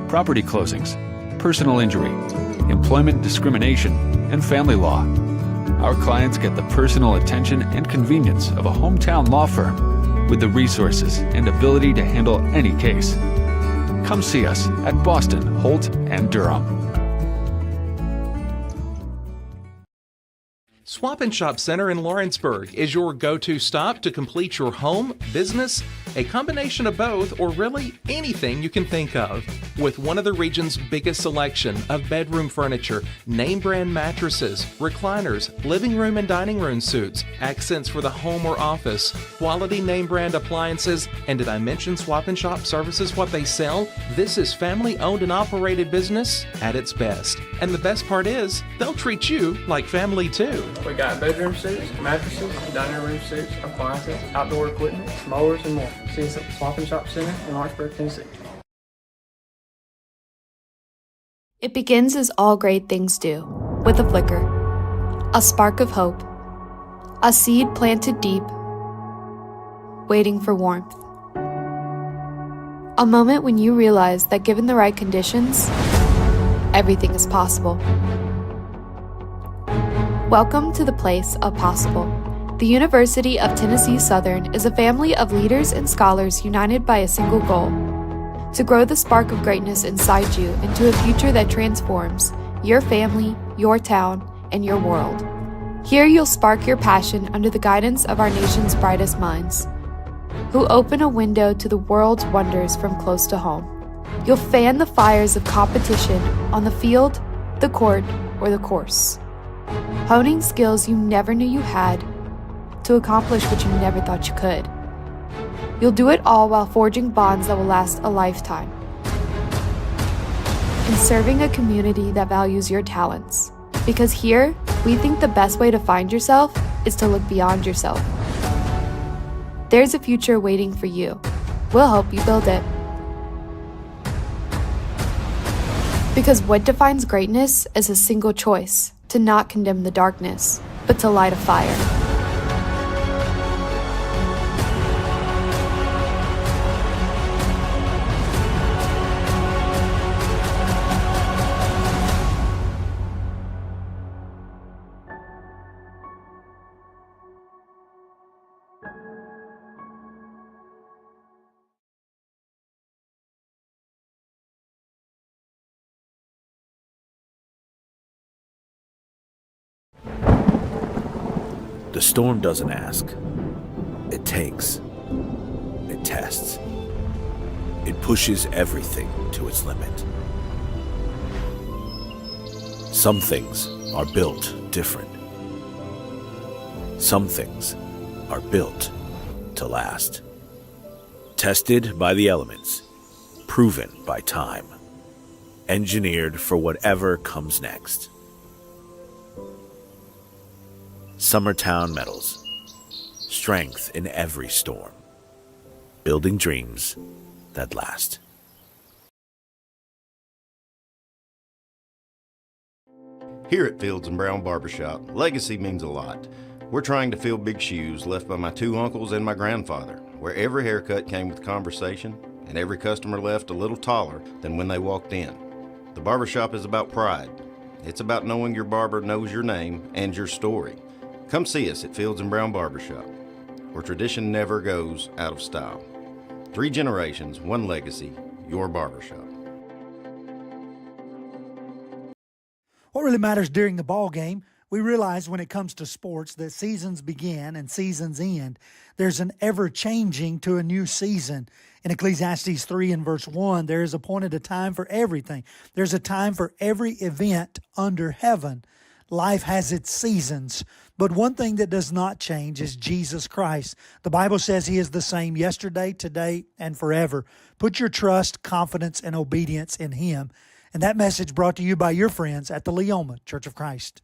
property closings, personal injury, employment discrimination, and family law. Our clients get the personal attention and convenience of a hometown law firm with the resources and ability to handle any case. Come see us at Boston, Holt, and Durham. Swap and Shop Center in Lawrenceburg is your go-to stop to complete your home, business, a combination of both, or really anything you can think of. With one of the region's biggest selection of bedroom furniture, name brand mattresses, recliners, living room and dining room suites, accents for the home or office, quality name brand appliances, and did I mention Swap and Shop services what they sell? This is family owned and operated business at its best. And the best part is, they'll treat you like family too. We got bedroom suites, mattresses, dining room suites, appliances, outdoor equipment, mowers, and more. See us at Swap and Shop Center in Lawrenceburg, Tennessee. It begins as all great things do, with a flicker, a spark of hope, a seed planted deep, waiting for warmth. A moment when you realize that given the right conditions, everything is possible. Welcome to the place of possible. The University of Tennessee Southern is a family of leaders and scholars united by a single goal: to grow the spark of greatness inside you into a future that transforms your family, your town, and your world. Here you'll spark your passion under the guidance of our nation's brightest minds, who open a window to the world's wonders from close to home. You'll fan the fires of competition on the field, the court, or the course. honing skills you never knew you had to accomplish what you never thought you could. You'll do it all while forging bonds that will last a lifetime and serving a community that values your talents. Because here, we think the best way to find yourself is to look beyond yourself. There's a future waiting for you. We'll help you build it. Because what defines greatness is a single choice: to not condemn the darkness, but to light a fire. The storm doesn't ask. It takes. It tests. It pushes everything to its limit. Some things are built different. Some things are built to last. Tested by the elements. Proven by time. Engineered for whatever comes next. Summertown Metals. Strength in every storm. Building dreams that last. Here at Fields & Brown Barbershop, legacy means a lot. We're trying to fill big shoes left by my two uncles and my grandfather, where every haircut came with conversation and every customer left a little taller than when they walked in. The barbershop is about pride. It's about knowing your barber knows your name and your story. Come see us at Fields & Brown Barbershop, where tradition never goes out of style. 3 generations, 1 legacy, your barbershop. What really matters during the ball game, we realize when it comes to sports that seasons begin and seasons end. There's an ever-changing to a new season. In Ecclesiastes 3 and verse 1, there is appointed a time for everything. There's a time for every event under heaven. Life has its seasons, but one thing that does not change is Jesus Christ. The Bible says He is the same yesterday, today, and forever. Put your trust, confidence, and obedience in Him. And that message brought to you by your friends at the Leoma Church of Christ.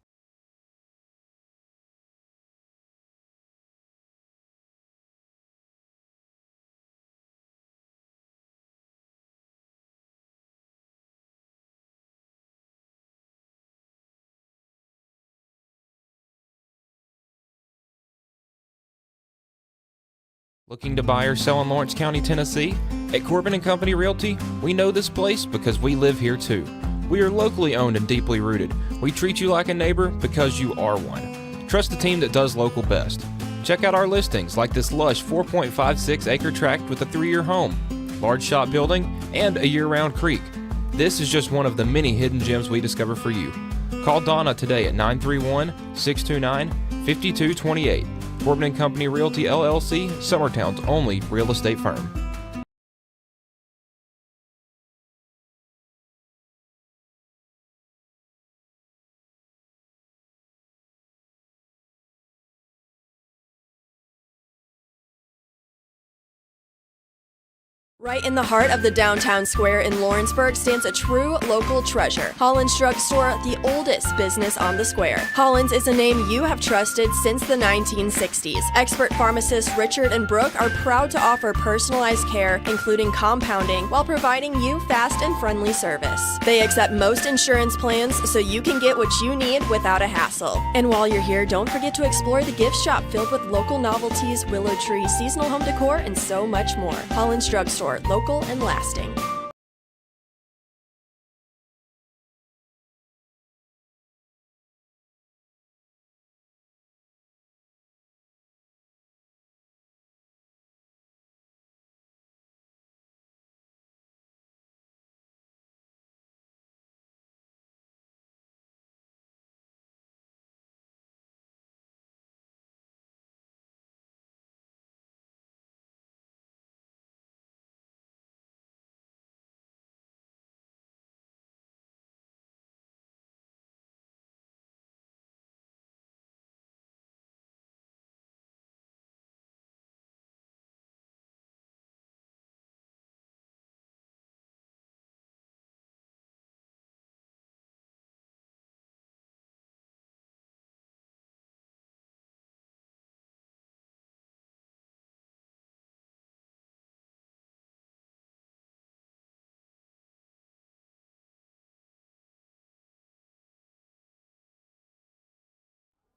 Looking to buy or sell in Lawrence County, Tennessee? At Corbin & Company Realty, we know this place because we live here too. We are locally owned and deeply rooted. We treat you like a neighbor because you are one. Trust the team that does local best. Check out our listings like this lush 4.56 acre tract with a 3-year home, large shop building, and a year-round creek. This is just one of the many hidden gems we discover for you. Call Donna today at 931-629-5228. Corbin & Company Realty LLC, Summertown's only real estate firm. Right in the heart of the downtown square in Lawrenceburg stands a true local treasure, Holland's Drug Store, the oldest business on the square. Holland's is a name you have trusted since the 1960s. Expert pharmacists Richard and Brooke are proud to offer personalized care, including compounding, while providing you fast and friendly service. They accept most insurance plans so you can get what you need without a hassle. And while you're here, don't forget to explore the gift shop filled with local novelties, willow tree, seasonal home decor, and so much more. Holland's Drug Store, local and lasting.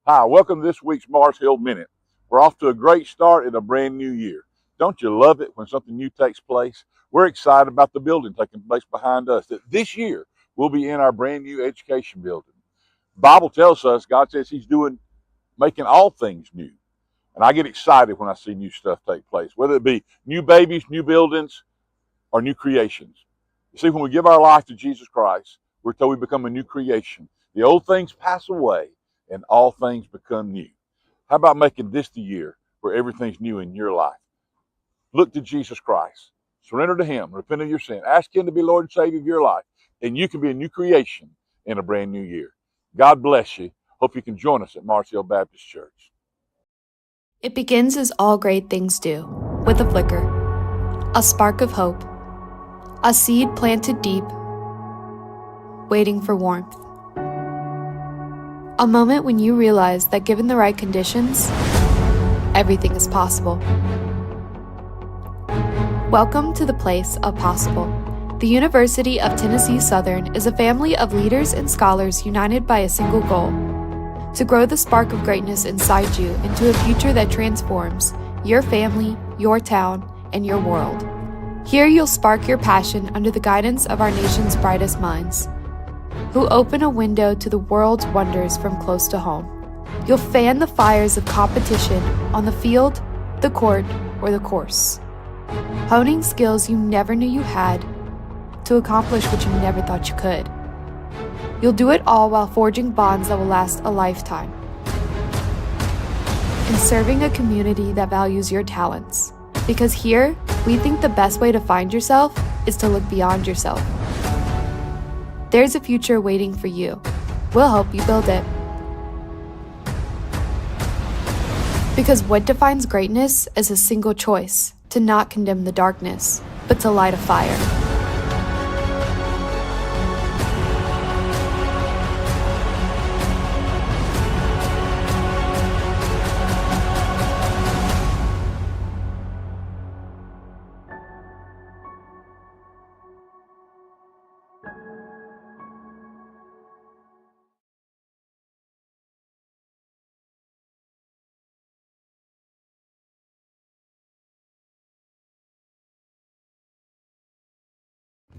Hi, welcome to this week's Mars Hill Minute. We're off to a great start in a brand new year. Don't you love it when something new takes place? We're excited about the building taking place behind us, that this year we'll be in our brand new education building. The Bible tells us, God says He's making all things new. And I get excited when I see new stuff take place, whether it be new babies, new buildings, or new creations. You see, when we give our life to Jesus Christ, we're told we become a new creation. The old things pass away and all things become new. How about making this the year where everything's new in your life? Look to Jesus Christ. Surrender to Him. Repent of your sin. Ask Him to be Lord and Savior of your life. And you can be a new creation in a brand new year. God bless you. Hope you can join us at Mars Hill Baptist Church. It begins as all great things do, with a flicker, a spark of hope, a seed planted deep, waiting for warmth. A moment when you realize that given the right conditions, everything is possible. Welcome to the place of possible. The University of Tennessee Southern is a family of leaders and scholars united by a single goal: to grow the spark of greatness inside you into a future that transforms your family, your town, and your world. Here you'll spark your passion under the guidance of our nation's brightest minds, who open a window to the world's wonders from close to home. You'll fan the fires of competition on the field, the court, or the course, honing skills you never knew you had to accomplish what you never thought you could. You'll do it all while forging bonds that will last a lifetime and serving a community that values your talents. Because here, we think the best way to find yourself is to look beyond yourself. There's a future waiting for you. We'll help you build it. Because what defines greatness is a single choice: to not condemn the darkness, but to light a fire.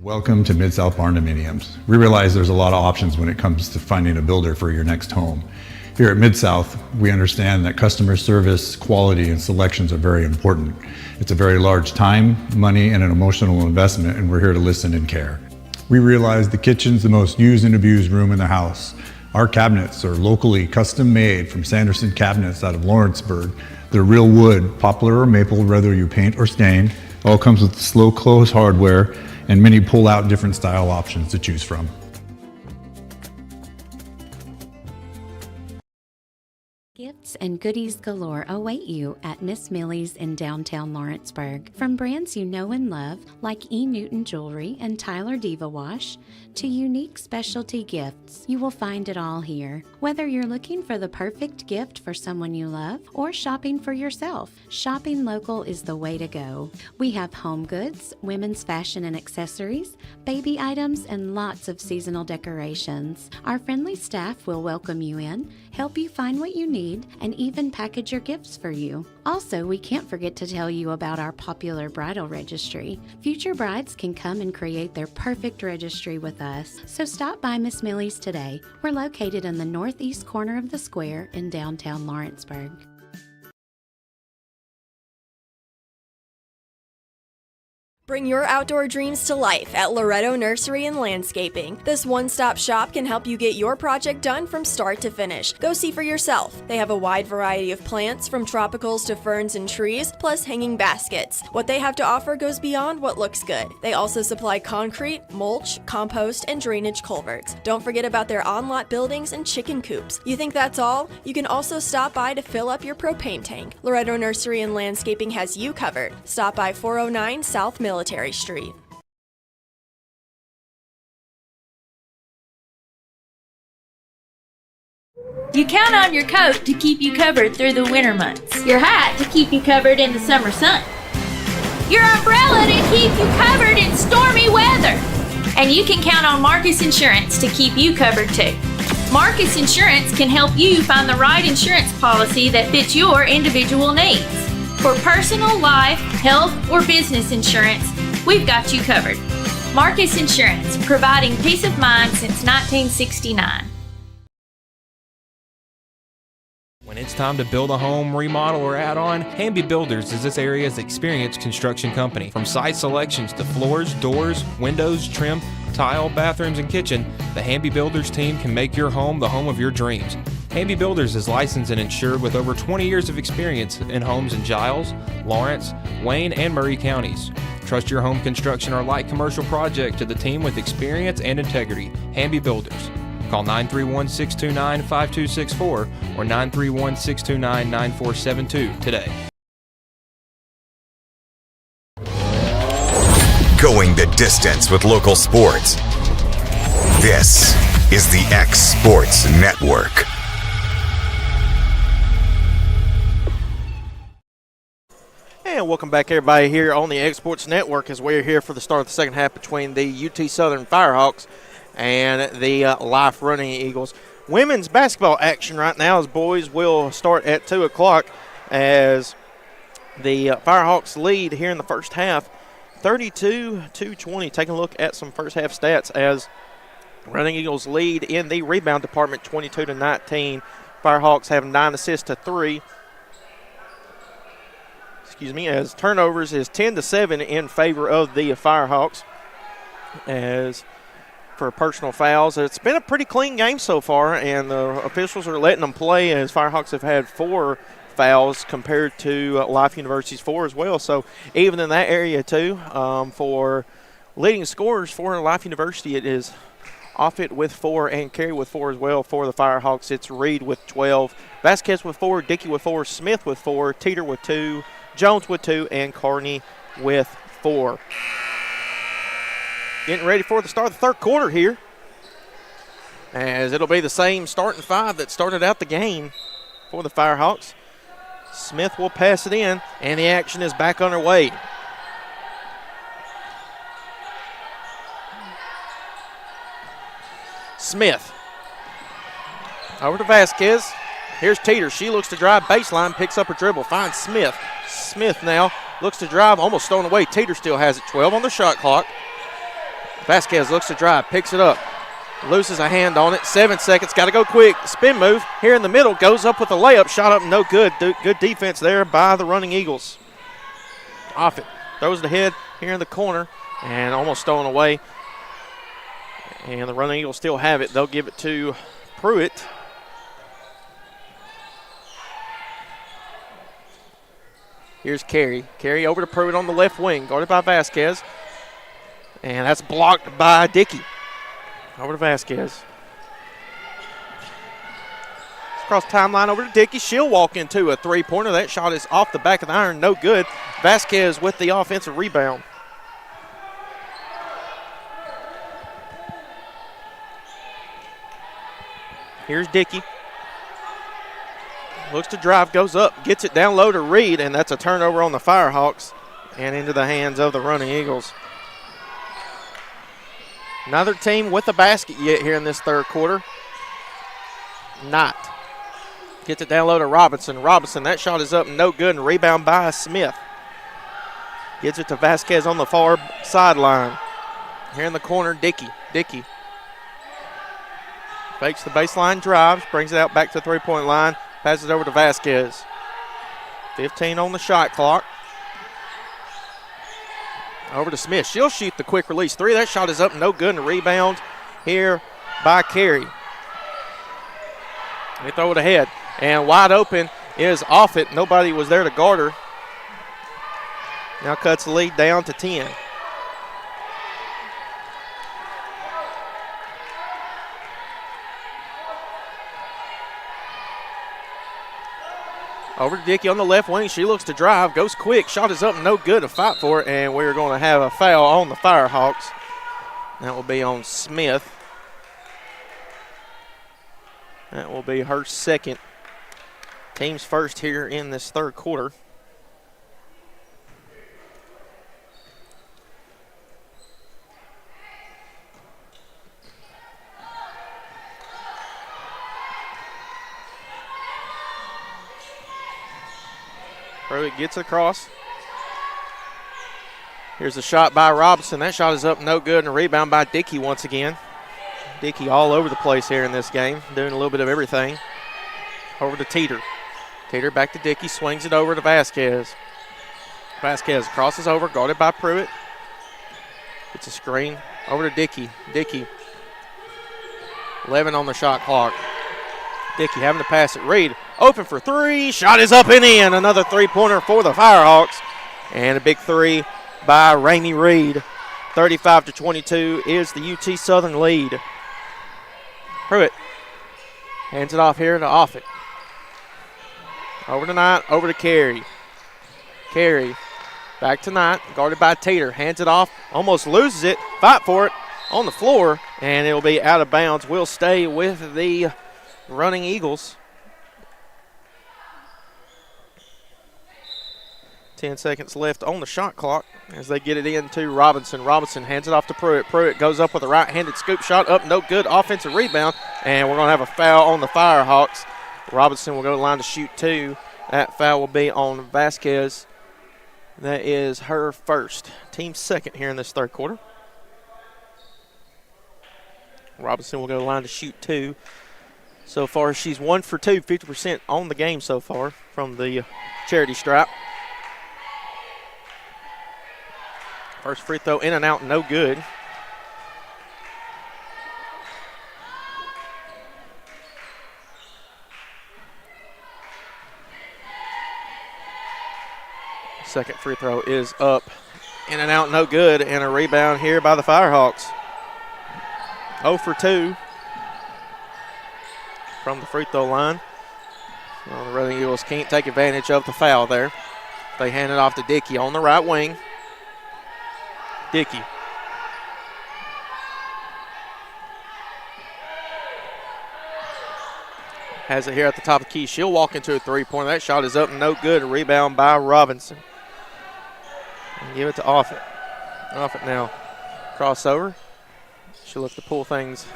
Welcome to Mid-South Barndominiums. We realize there's a lot of options when it comes to finding a builder for your next home. Here at Mid-South, we understand that customer service, quality, and selections are very important. It's a very large time, money, and an emotional investment, and we're here to listen and care. We realize the kitchen's the most used and abused room in the house. Our cabinets are locally custom made from Sanderson Cabinets out of Lawrenceburg. They're real wood, poplar or maple, whether you paint or stain. All comes with slow close hardware and many pull-out different style options to choose from. Gifts and goodies galore await you at Miss Millie's in downtown Lawrenceburg. From brands you know and love, like E. Newton Jewelry and Tyler Diva Wash, to unique specialty gifts, you will find it all here. Whether you're looking for the perfect gift for someone you love or shopping for yourself, shopping local is the way to go. We have home goods, women's fashion and accessories, baby items, and lots of seasonal decorations. Our friendly staff will welcome you in, help you find what you need, and even package your gifts for you. Also, we can't forget to tell you about our popular bridal registry. Future brides can come and create their perfect registry with us. So stop by Miss Millie's today. We're located in the northeast corner of the square in downtown Lawrenceburg. Bring your outdoor dreams to life at Loretto Nursery and Landscaping. This one-stop shop can help you get your project done from start to finish. Go see for yourself. They have a wide variety of plants, from tropicals to ferns and trees, plus hanging baskets. What they have to offer goes beyond what looks good. They also supply concrete, mulch, compost, and drainage culverts. Don't forget about their on-lot buildings and chicken coops. You think that's all? You can also stop by to fill up your propane tank. Loretto Nursery and Landscaping has you covered. Stop by 409 South Military Street. You count on your coat to keep you covered through the winter months, your hat to keep you covered in the summer sun, your umbrella to keep you covered in stormy weather, and you can count on Marcus Insurance to keep you covered too. Marcus Insurance can help you find the right insurance policy that fits your individual needs. For personal, life, health, or business insurance, we've got you covered. Marcus Insurance, providing peace of mind since 1969. When it's time to build a home, remodel, or add on, Hamby Builders is this area's experienced construction company. From site selections to floors, doors, windows, trim, tile, bathrooms, and kitchen, the Hamby Builders team can make your home the home of your dreams. Hamby Builders is licensed and insured with over 20 years of experience in homes in Giles, Lawrence, Wayne, and Murray counties. Trust your home construction or light commercial project to the team with experience and integrity. Hamby Builders. Call 931-629-5264 or 931-629-9472 today. Going the distance with local sports. This is the X Sports Network. And welcome back, everybody, here on the X Sports Network as we're here for the start of the second half between the UT Southern Firehawks and the Life Running Eagles. Women's basketball action right now as boys will start at 2 o'clock as the Firehawks lead here in the first half, 32-20. Taking a look at some first half stats as Running Eagles lead in the rebound department, 22-19. Firehawks have 9 assists to 3. As turnovers is 10-7 in favor of the Firehawks. As for personal fouls, it's been a pretty clean game so far, and the officials are letting them play as Firehawks have had 4 fouls compared to Life University's 4 as well. So even in that area too, for leading scorers for Life University, it is Offit with 4 and Carey with 4 as well. For the Firehawks, it's Reed with 12, Vasquez with 4, Dickey with 4, Smith with 4, Teeter with 2, Jones with 2, and Carney with 4. Getting ready for the start of the third quarter here, as it'll be the same starting 5 that started out the game for the Firehawks. Smith will pass it in, and the action is back underway. Smith over to Vasquez. Here's Teeter. She looks to drive baseline, picks up her dribble, finds Smith. Smith now looks to drive, almost stolen away. Teeter still has it, 12 on the shot clock. Vasquez looks to drive, picks it up, loses a hand on it, 7 seconds, got to go quick. Spin move here in the middle, goes up with a layup, shot up, no good. Good defense there by the Running Eagles. Offit throws the head here in the corner and almost stolen away. And the Running Eagles still have it. They'll give it to Pruitt. Here's Carey. Carey over to Pruitt on the left wing, guarded by Vasquez. And that's blocked by Dickey. Over to Vasquez. Across timeline over to Dickey. She'll walk into a three-pointer. That shot is off the back of the iron, no good. Vasquez with the offensive rebound. Here's Dickey. Looks to drive, goes up, gets it down low to Reed, and that's a turnover on the Firehawks and into the hands of the Running Eagles. Another team with a basket yet here in this third quarter. Not. Gets it down low to Robinson. Robinson, that shot is up, no good, and rebound by Smith. Gets it to Vasquez on the far sideline. Here in the corner, Dickey. Dickey fakes the baseline, drives, brings it out back to the three-point line, passes it over to Vasquez. 15 on the shot clock. Over to Smith. She'll shoot the quick release 3. That shot is up, no good, and a rebound here by Carey. They throw it ahead, and wide open is Offit. Nobody was there to guard her. Now cuts the lead down to 10. Over to Dickey on the left wing. She looks to drive, goes quick. Shot is up, no good. A fight for it, and we're going to have a foul on the Firehawks. That will be on Smith. That will be her second. Team's first here in this third quarter. Pruitt gets it across. Here's a shot by Robinson. That shot is up, no good, and a rebound by Dickey once again. Dickey all over the place here in this game, doing a little bit of everything. Over to Teeter. Teeter back to Dickey, swings it over to Vasquez. Vasquez crosses over, guarded by Pruitt. Gets a screen over to Dickey. Dickey, 11 on the shot clock. Dickey having to pass it. Reed open for three. Shot is up and in. Another three-pointer for the Firehawks. And a big three by Ramey Reed. 35-22 is the UT Southern lead. Pruitt hands it off here to Offit. Over to Knight, over to Carey. Carey back to Knight, guarded by Teeter. Hands it off, almost loses it. Fight for it on the floor, and it'll be out of bounds. We'll stay with the running Eagles. 10 seconds left on the shot clock as they get it into Robinson. Robinson hands it off to Pruitt. Pruitt goes up with a right-handed scoop shot. Up, no good. Offensive rebound, and we're going to have a foul on the Firehawks. Robinson will go to the line to shoot two. That foul will be on Vasquez. That is her first. Team second here in this third quarter. Robinson will go to the line to shoot two. So far, she's 1 for 2, 50% on the game so far from the charity stripe. First free throw in and out, no good. Second free throw is up, in and out, no good, and a rebound here by the Firehawks. 0 for 2 from the free throw line. Well, the Running Eagles can't take advantage of the foul there. They hand it off to Dickey on the right wing. Dickey. Has it here at the top of the key. She'll walk into a three-pointer. That shot is up and no good. A rebound by Robinson. And give it to Offit. Offit now crossover. She'll look to pull things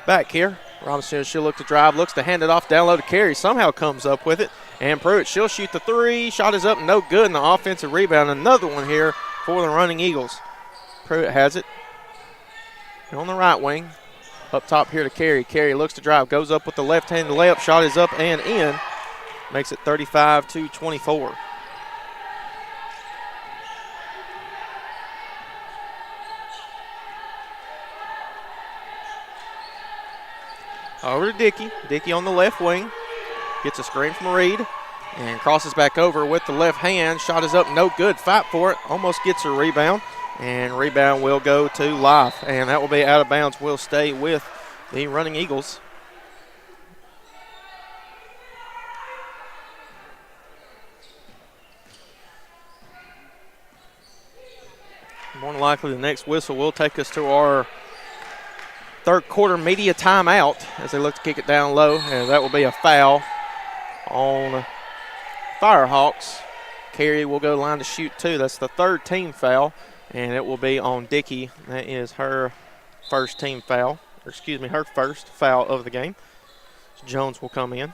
back here. Robinson, she'll look to drive, looks to hand it off down low to Carey. Somehow comes up with it. And Pruitt, she'll shoot the three. Shot is up and no good. And the offensive rebound. Another one here for the Running Eagles. Pruitt has it on the right wing. Up top here to Carey. Carey looks to drive, goes up with the left-handed layup. Shot is up and in. Makes it 35-24. Over to Dickey. Dickey on the left wing. Gets a screen from Reed and crosses back over with the left hand. Shot is up, no good. Fight for it. Almost gets a rebound. And rebound will go to Life. And that will be out of bounds. We'll stay with the Running Eagles. More than likely the next whistle will take us to our third quarter media timeout as they look to kick it down low. And that will be a foul on Firehawks. Carey will go line to shoot two. That's the third team foul. And it will be on Dickey. That is her first team foul. Or excuse me, her first foul of the game. Jones will come in.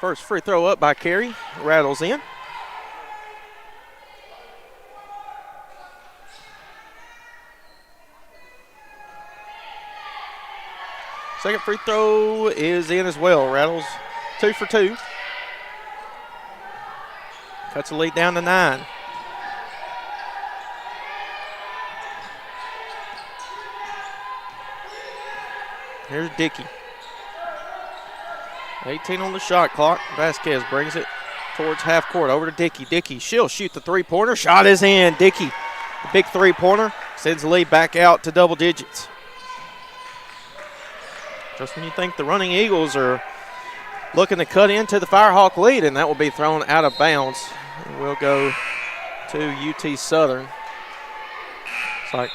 First free throw up by Carey. Rattles in. Second free throw is in as well. Rattles 2 for 2. Cuts the lead down to 9. Here's Dickey. 18 on the shot clock. Vasquez brings it towards half court. Over to Dickey. Dickey, she'll shoot the three-pointer. Shot is in. Dickey, the big three-pointer, sends the lead back out to double digits. Just when you think the Running Eagles are looking to cut into the Firehawk lead, and that will be thrown out of bounds. And we'll go to UT Southern. It's like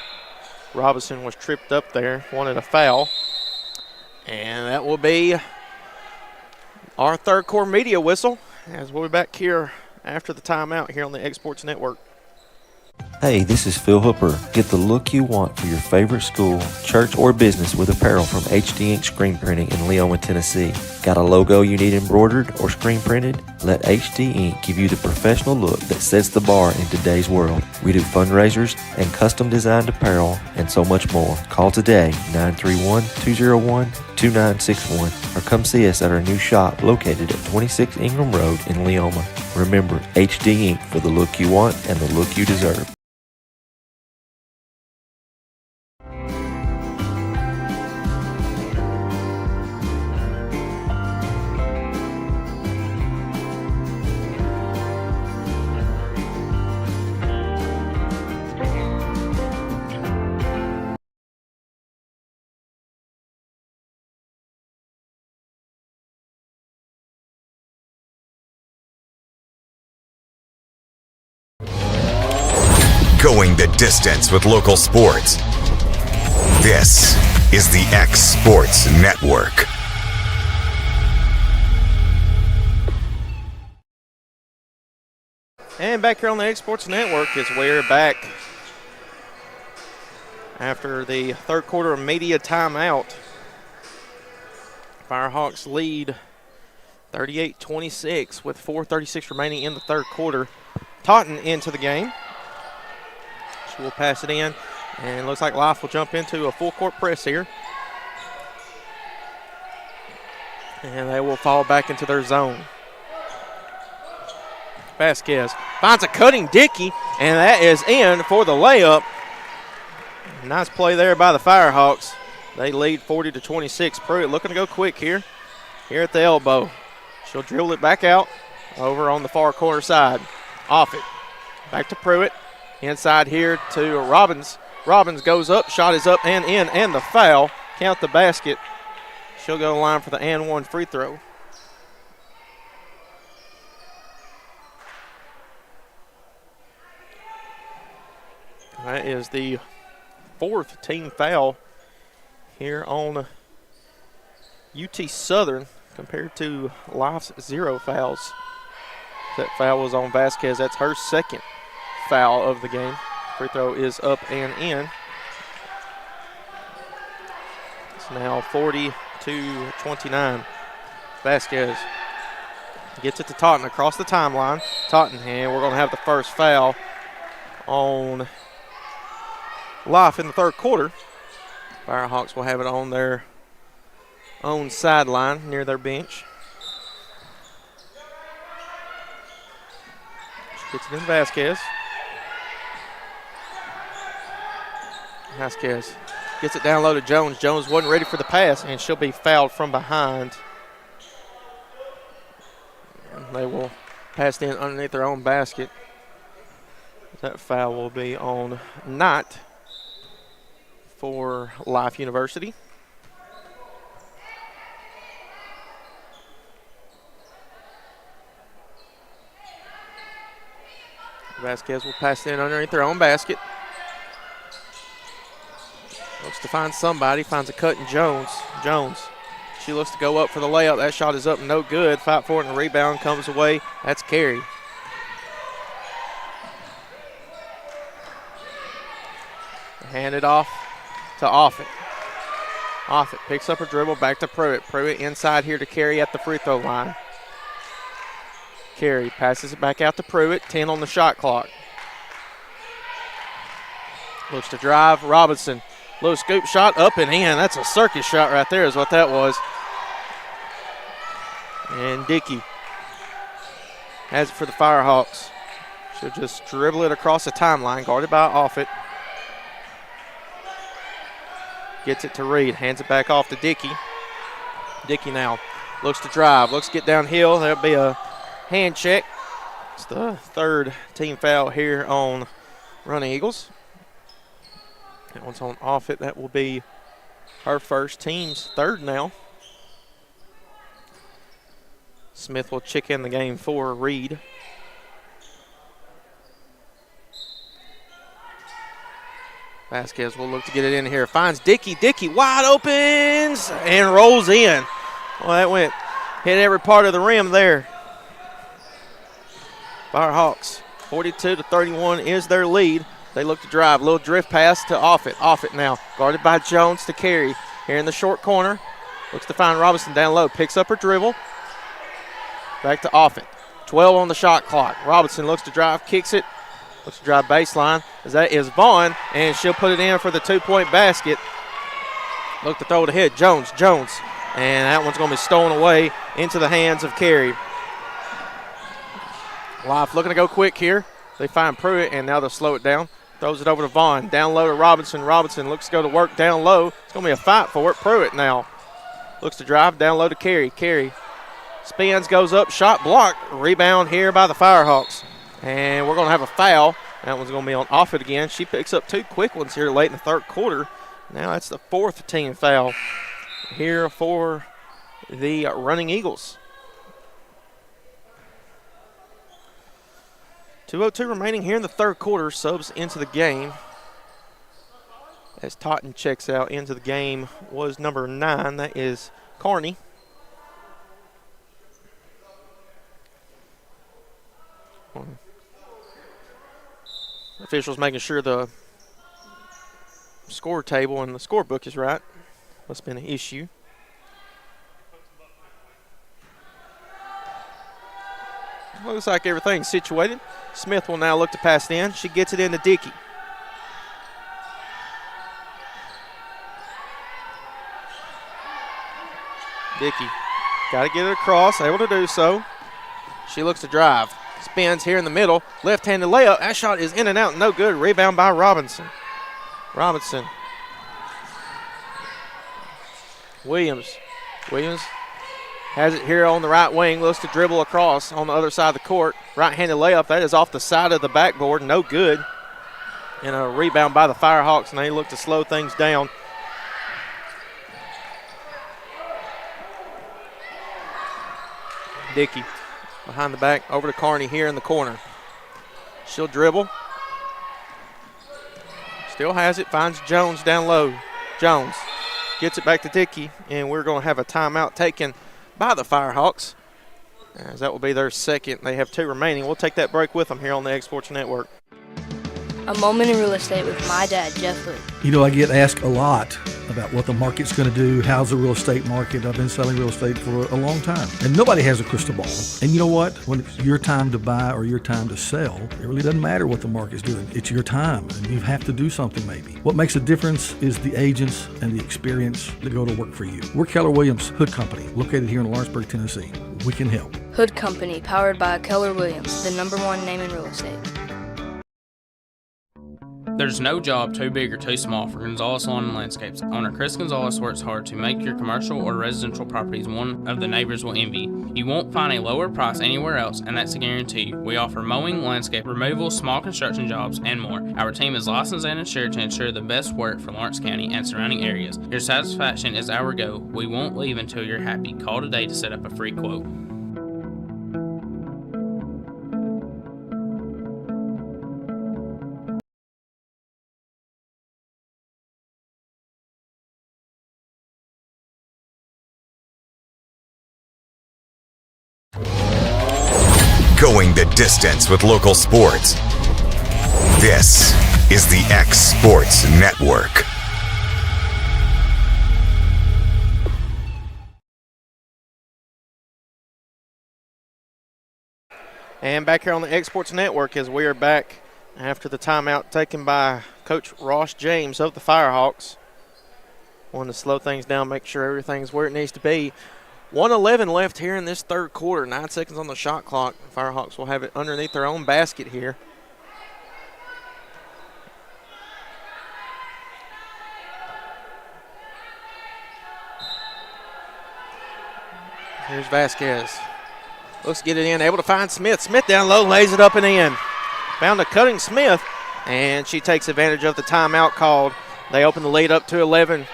Robinson was tripped up there, wanted a foul. And that will be our third quarter media whistle as we'll be back here after the timeout here on the X Sports Network. Hey, this is Phil Hooper. Get the look you want for your favorite school, church, or business with apparel from HD Ink Screen Printing in Leoma, Tennessee. Got a logo you need embroidered or screen printed? Let HD Ink give you the professional look that sets the bar in today's world. We do fundraisers and custom designed apparel and so much more. Call today, 931-201-2961, or come see us at our new shop located at 26 Ingram Road in Leoma. Remember, HD Ink for the look you want and the look you deserve. Going the distance with local sports. This is the X Sports Network. And back here on the X Sports Network as we're back after the third quarter media timeout. Firehawks lead 38-26 with 4:36 remaining in the third quarter. Taunton into the game. She will pass it in, and looks like Life will jump into a full court press here. And they will fall back into their zone. Vasquez finds a cutting Dickey, and that is in for the layup. Nice play there by the Firehawks. They lead 40-26. Pruitt looking to go quick here at the elbow. She'll dribble it back out over on the far corner side. Off it. Back to Pruitt. Inside here to Robbins. Robbins goes up, shot is up and in, and the foul. Count the basket. She'll go to the line for the and one free throw. That is the fourth team foul here on UT Southern compared to Life's 0 fouls. That foul was on Vasquez. That's her second foul of the game. Free throw is up and in. It's now 40-29. Vasquez gets it to Taunton across the timeline. Taunton, and we're going to have the first foul on Life in the third quarter. Firehawks will have it on their own sideline near their bench. She gets it in Vasquez. Vasquez gets it down low to Jones. Jones wasn't ready for the pass, and she'll be fouled from behind. And they will pass it in underneath their own basket. That foul will be on Knight for Life University. Vasquez will pass it in underneath their own basket. Looks to find somebody, finds a cut in Jones. Jones, she looks to go up for the layup. That shot is up, no good. Fight for it, and the rebound comes away. That's Carey. Hand it off to Offit. Offit picks up a dribble, back to Pruitt. Pruitt inside here to Carey at the free throw line. Carey passes it back out to Pruitt, 10 on the shot clock. Looks to drive, Robinson. Low scoop shot up and in. That's a circus shot right there is what that was. And Dickey has it for the Firehawks. She'll just dribble it across the timeline, guarded by Offit. Gets it to Reed, hands it back off to Dickey. Dickey now looks to drive, looks to get downhill. There'll be a hand check. It's the third team foul here on Running Eagles. That one's on Offit. That will be her first, team's third now. Smith will check in the game for Reed. Vasquez will look to get it in here. Finds Dickey. Dickey wide opens and rolls in. Well, that hit every part of the rim there. Firehawks, 42-31 is their lead. They look to drive. Little drift pass to Offit. Offit now guarded by Jones to carry. Here in the short corner. Looks to find Robinson down low. Picks up her dribble. Back to Offit. 12 on the shot clock. Robinson looks to drive, kicks it. Looks to drive baseline. As that is Vaughn, and she'll put it in for the 2-point basket. Look to throw it ahead. Jones. And that one's going to be stolen away into the hands of Carey. Life looking to go quick here. They find Pruitt, and now they'll slow it down. Throws it over to Vaughn. Down low to Robinson. Robinson looks to go to work down low. It's going to be a fight for it. Pruitt now looks to drive down low to Carey. Carey spins, goes up, shot blocked. Rebound here by the Firehawks. And we're going to have a foul. That one's going to be on Offit again. She picks up 2 quick ones here late in the third quarter. Now that's the 4th team foul here for the Running Eagles. 2:02 remaining here in the third quarter. Subs into the game as Totten checks out into the game was number 9. That is Carney. Officials making sure the score table and the scorebook is right. Must have been an issue. Looks like everything's situated. Smith will now look to pass it in. She gets it into Dickey. Dickey got to get it across, able to do so. She looks to drive. Spins here in the middle. Left-handed layup. That shot is in and out. No good. Rebound by Robinson. Williams has it here on the right wing. Looks to dribble across on the other side of the court. Right-handed layup. That is off the side of the backboard. No good. And a rebound by the Firehawks, and they look to slow things down. Dickey behind the back, over to Carney here in the corner. She'll dribble. Still has it, finds Jones down low. Jones gets it back to Dickey, and we're going to have a timeout taken by the Firehawks, as that will be their second. They have 2 remaining. We'll take that break with them here on the Egg Sports Network. A Moment in Real Estate with my dad, Jeff Hood. You know, I get asked a lot about what the market's going to do. How's the real estate market? I've been selling real estate for a long time, and nobody has a crystal ball. And you know what? When it's your time to buy or your time to sell, it really doesn't matter what the market's doing. It's your time, and you have to do something maybe. What makes a difference is the agents and the experience that go to work for you. We're Keller Williams Hood Company, located here in Lawrenceburg, Tennessee. We can help. Hood Company, powered by Keller Williams, the #1 name in real estate. There's no job too big or too small for Gonzalez Lawn and Landscapes. Owner Chris Gonzalez works hard to make your commercial or residential properties one of the neighbors will envy. You won't find a lower price anywhere else, and that's a guarantee. We offer mowing, landscape removal, small construction jobs, and more. Our team is licensed and insured to ensure the best work for Lawrence County and surrounding areas. Your satisfaction is our goal. We won't leave until you're happy. Call today to set up a free quote. Going the distance with local sports. This is the X Sports Network. And back here on the X Sports Network as we are back after the timeout taken by Coach Ross James of the Firehawks. Wanting to slow things down, make sure everything's where it needs to be. 1:11 left here in this third quarter. 9 seconds on the shot clock. The Firehawks will have it underneath their own basket here. Here's Vasquez. Looks to get it in, able to find Smith. Smith down low, lays it up and in. Found a cutting Smith, and she takes advantage of the timeout called. They open the lead up to 11.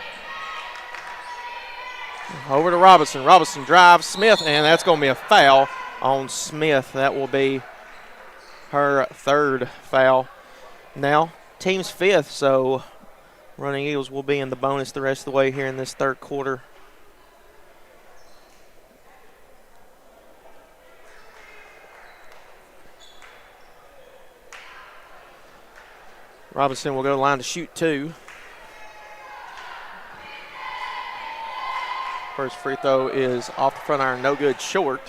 Over to Robinson. Robinson drives Smith, and that's going to be a foul on Smith. That will be her third foul. Now, team's fifth, so Running Eagles will be in the bonus the rest of the way here in this third quarter. Robinson will go to the line to shoot 2. First free throw is off the front iron, no good, short.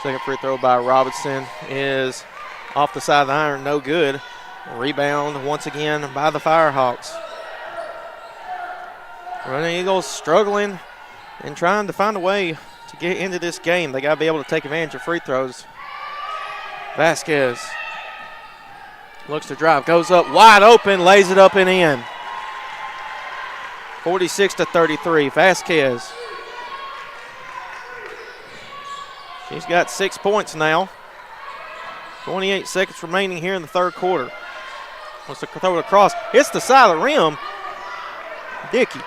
Second free throw by Robinson is off the side of the iron, no good. Rebound once again by the Firehawks. Running Eagles struggling and trying to find a way to get into this game. They got to be able to take advantage of free throws. Vasquez looks to drive, goes up wide open, lays it up and in. 46-33, Vasquez. She's got 6 points now. 28 seconds remaining here in the third quarter. Wants to throw it across. Hits the side of the rim. Dickey.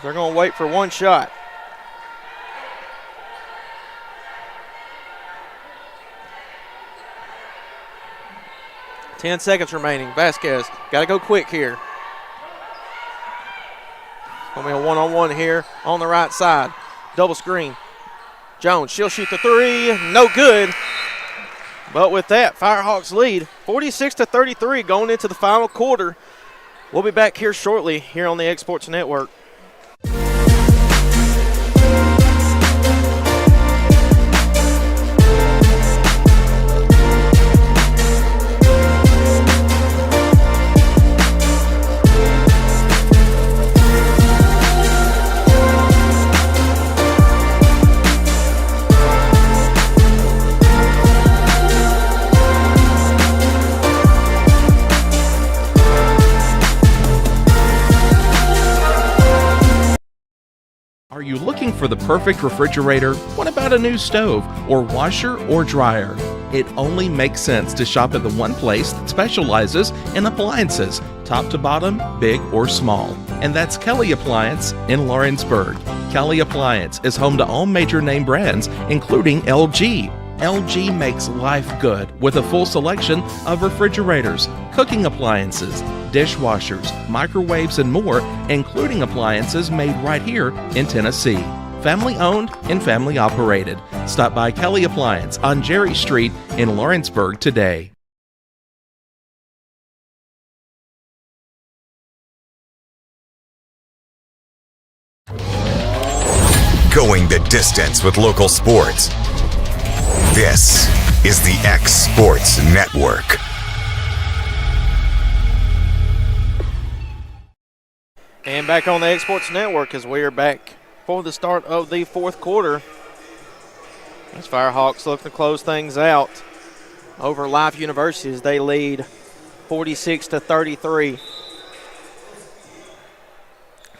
They're going to wait for one shot. Ten seconds remaining. Vasquez got to go quick here. Going to be a one-on-one here on the right side. Double screen. Jones, she'll shoot the 3. No good. But with that, Firehawks lead 46-33 going into the final quarter. We'll be back here shortly here on the X Sports Network. Are you looking for the perfect refrigerator? What about a new stove or washer or dryer? It only makes sense to shop at the one place that specializes in appliances, top to bottom, big or small. And that's Kelly Appliance in Lawrenceburg. Kelly Appliance is home to all major name brands, including LG. LG makes life good with a full selection of refrigerators, cooking appliances, dishwashers, microwaves, and more, including appliances made right here in Tennessee. Family owned and family operated. Stop by Kelly Appliance on Jerry Street in Lawrenceburg today. Going the distance with local sports. This is the X Sports Network. And back on the X Sports Network as we are back for the start of the fourth quarter. As Firehawks look to close things out over Life University as they lead 46-33.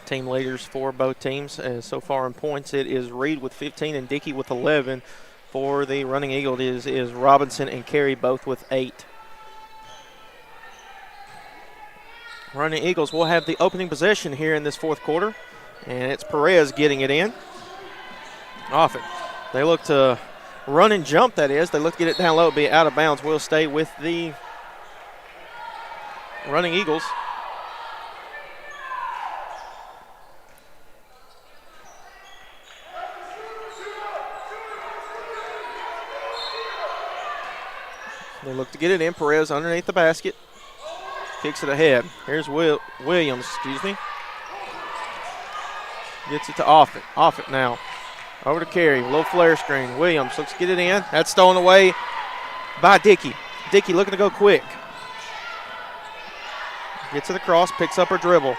Team leaders for both teams, as so far in points it is Reed with 15 and Dickey with 11. For the Running Eagle is Robinson and Carey both with 8. Running Eagles will have the opening possession here in this fourth quarter, and it's Perez getting it in. Off it. They look to run and jump, that is. They look to get it down low, be out of bounds. Will stay with the Running Eagles. They look to get it in. Perez underneath the basket. Kicks it ahead. Here's Williams, Gets it to Offit. Offit now. Over to Carey. Little flare screen. Williams looks to get it in. That's stolen away by Dickey. Dickey looking to go quick. Gets it across. Picks up her dribble.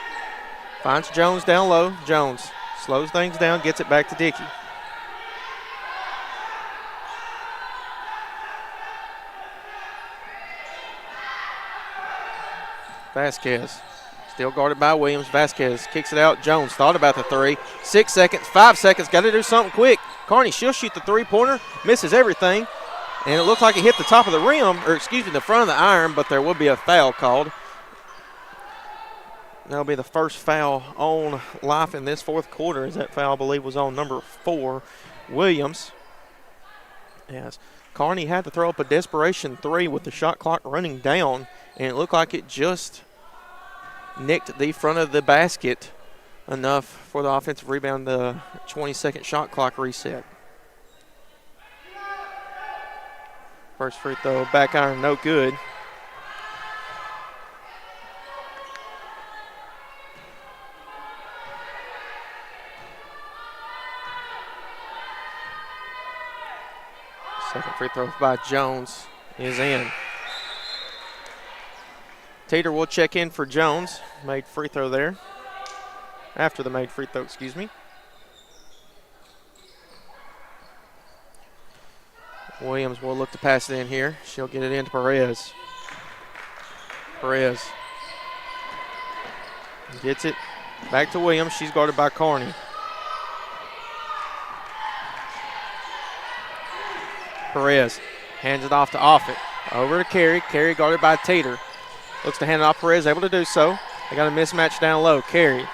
Finds Jones down low. Jones slows things down. Gets it back to Dickey. Vasquez, still guarded by Williams. Vasquez kicks it out. Jones thought about the 3. 6 seconds, 5 seconds. Got to do something quick. Carney, she'll shoot the three-pointer. Misses everything. And it looked like it hit the top of the rim, or excuse me, the front of the iron, but there will be a foul called. That'll be the first foul on Life in this fourth quarter, as that foul, I believe, was on number 4, Williams. Yes. Carney had to throw up a desperation 3 with the shot clock running down and it looked like it just nicked the front of the basket enough for the offensive rebound. The 20-second shot clock reset. First free throw, back iron, no good. Second free throw by Jones is in. Teeter will check in for Jones. Made free throw there. After the made free throw, excuse me. Williams will look to pass it in here. She'll get it into Perez. Perez gets it back to Williams. She's guarded by Carney. Perez hands it off to Offit. Over to Carey. Carey guarded by Teeter. Looks to hand it off Perez, able to do so. They got a mismatch down low. Carey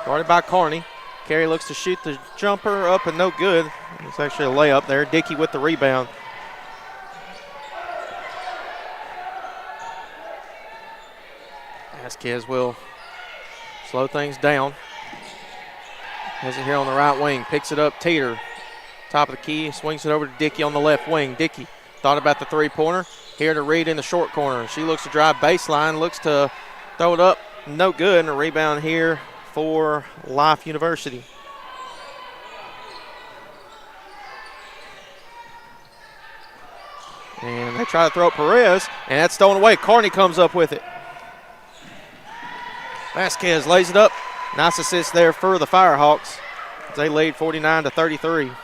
guarded by Carney. Carey looks to shoot the jumper up and no good. It's actually a layup there. Dickey with the rebound. Vasquez will slow things down. Has it here on the right wing. Picks it up. Teeter. Top of the key. Swings it over to Dickey on the left wing. Dickey thought about the three-pointer. Here to Reed in the short corner. She looks to drive baseline. Looks to throw it up. No good. And a rebound here for Life University. And they try to throw up Perez. And that's stolen away. Carney comes up with it. Vasquez lays it up. Nice assist there for the Firehawks. They lead 49-33.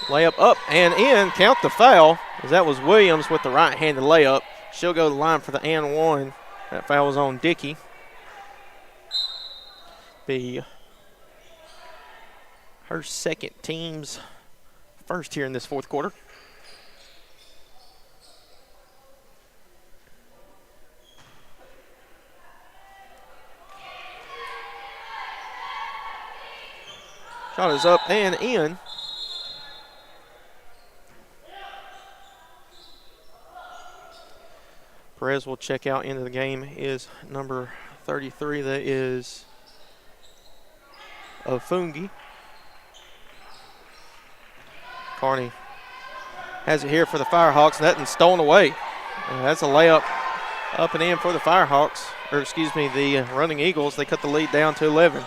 Layup up and in. Count the foul, as that was Williams with the right-handed layup. She'll go to the line for the and one. That foul was on Dickey. Be her second, team's first here in this fourth quarter. Shot is up and in. Perez will check out into the game is number 33. That is Ofungi. Carney has it here for the Firehawks. Nothing stolen away. That's a layup up and in for the Firehawks. Or excuse me, the Running Eagles. They cut the lead down to 11.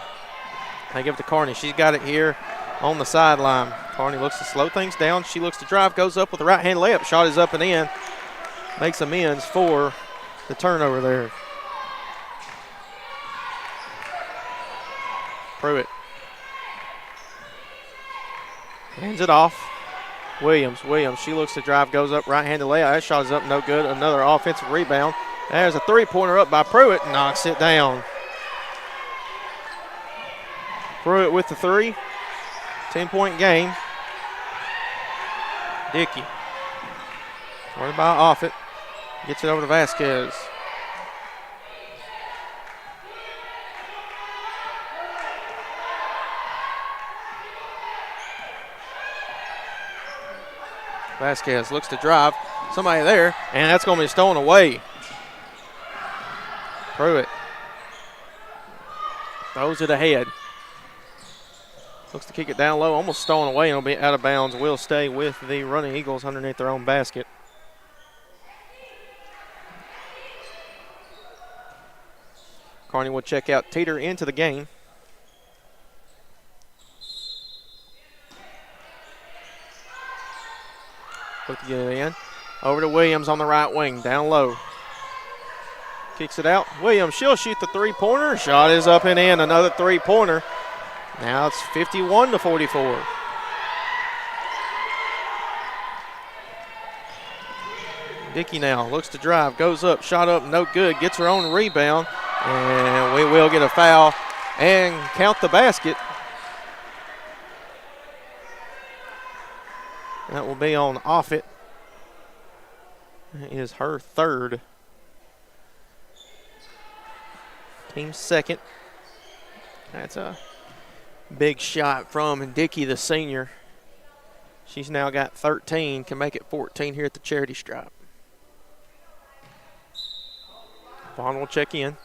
They give it to Carney. She's got it here on the sideline. Carney looks to slow things down. She looks to drive, goes up with the right-hand layup. Shot is up and in. Makes amends for the turnover there. Pruitt hands it off. Williams, she looks to drive, goes up, right-handed layup. That shot is up, no good. Another offensive rebound. There's a three-pointer up by Pruitt, knocks it down. Pruitt with the three. 10-point game. Dickey. Guarded by Offit. Gets it over to Vasquez. Vasquez looks to drive. Somebody there, and that's going to be stolen away. Pruitt throws it ahead. Looks to kick it down low, almost stolen away, and it'll be out of bounds. Will stay with the Running Eagles underneath their own basket. Carney will check out Teeter into the game. Look to get it in. Over to Williams on the right wing, down low. Kicks it out. Williams, she'll shoot the three-pointer. Shot is up and in, another three-pointer. Now it's 51-44. Dickey now looks to drive, goes up, shot up, no good, gets her own rebound, and we will get a foul and count the basket. That will be on Offit. That is her third. Team second. That's a big shot from Dickey, the senior. She's now got 13, can make it 14 here at the charity stripe. Vaughn will check in.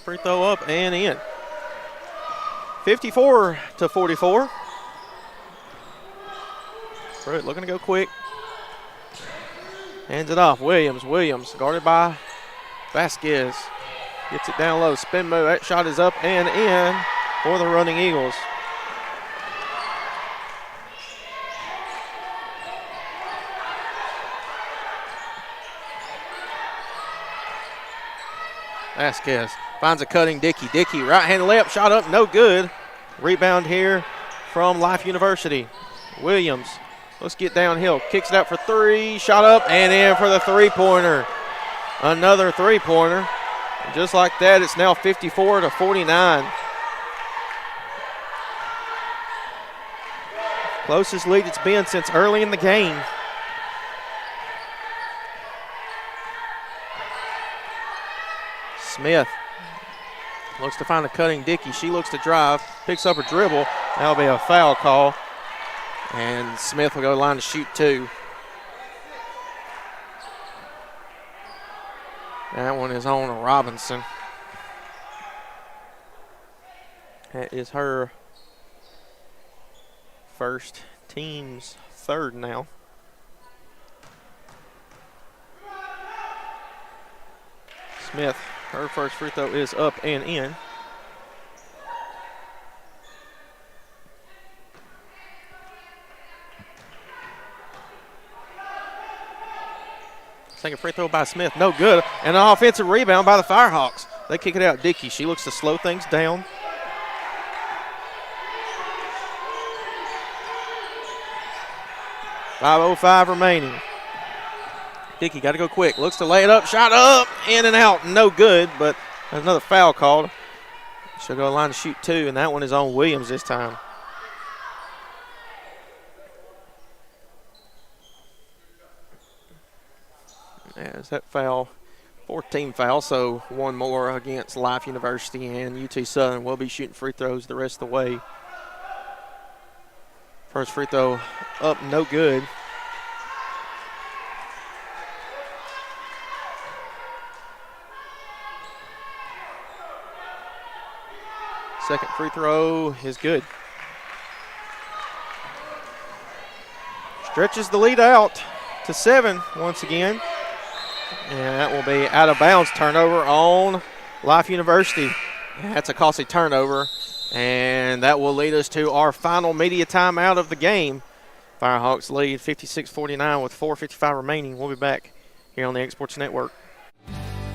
Free throw up and in. 54-44. Pruitt looking to go quick. Hands it off. Williams guarded by Vasquez. Gets it down low. Spin move. That shot is up and in for the Running Eagles. Vasquez finds a cutting Dickey. Dickey, right-handed layup, shot up, no good. Rebound here from Life University. Williams, let's get downhill. Kicks it out for three, shot up and in for the three-pointer. Another three-pointer. And just like that, it's now 54-49. Closest lead it's been since early in the game. Smith looks to find a cutting Dickey. She looks to drive, picks up her dribble. That'll be a foul call. And Smith will go to the line to shoot two. That one is on Robinson. That is her first, team's third now. Smith, her first free throw is up and in. Second free throw by Smith, no good. And an offensive rebound by the Firehawks. They kick it out. Dickey, she looks to slow things down. .505 remaining. Dickey got to go quick. Looks to lay it up. Shot up, in and out. No good, but another foul called. She'll go to the line to shoot two, and that one is on Williams this time. As that foul, 14 foul, so one more against Life University, and UT Southern will be shooting free throws the rest of the way. First free throw up, no good. Second free throw is good. Stretches the lead out to 7 once again. And that will be out of bounds. Turnover on Life University. That's a costly turnover. And that will lead us to our final media timeout of the game. Firehawks lead 56-49 with 4:55 remaining. We'll be back here on the Exports Network.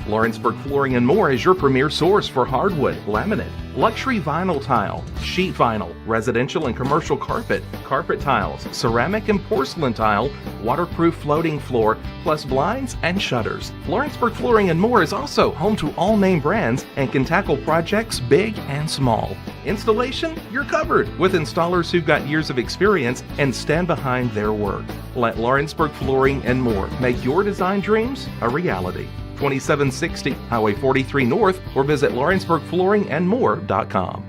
Lawrenceburg Flooring and More is your premier source for hardwood, laminate, luxury vinyl tile, sheet vinyl, residential and commercial carpet, carpet tiles, ceramic and porcelain tile, waterproof floating floor, plus blinds and shutters. Lawrenceburg Flooring and More is also home to all name brands and can tackle projects big and small. Installation, you're covered with installers who've got years of experience and stand behind their work. Let Lawrenceburg Flooring and More make your design dreams a reality. 2760 Highway 43 North, or visit LawrenceburgFlooringandMore.com.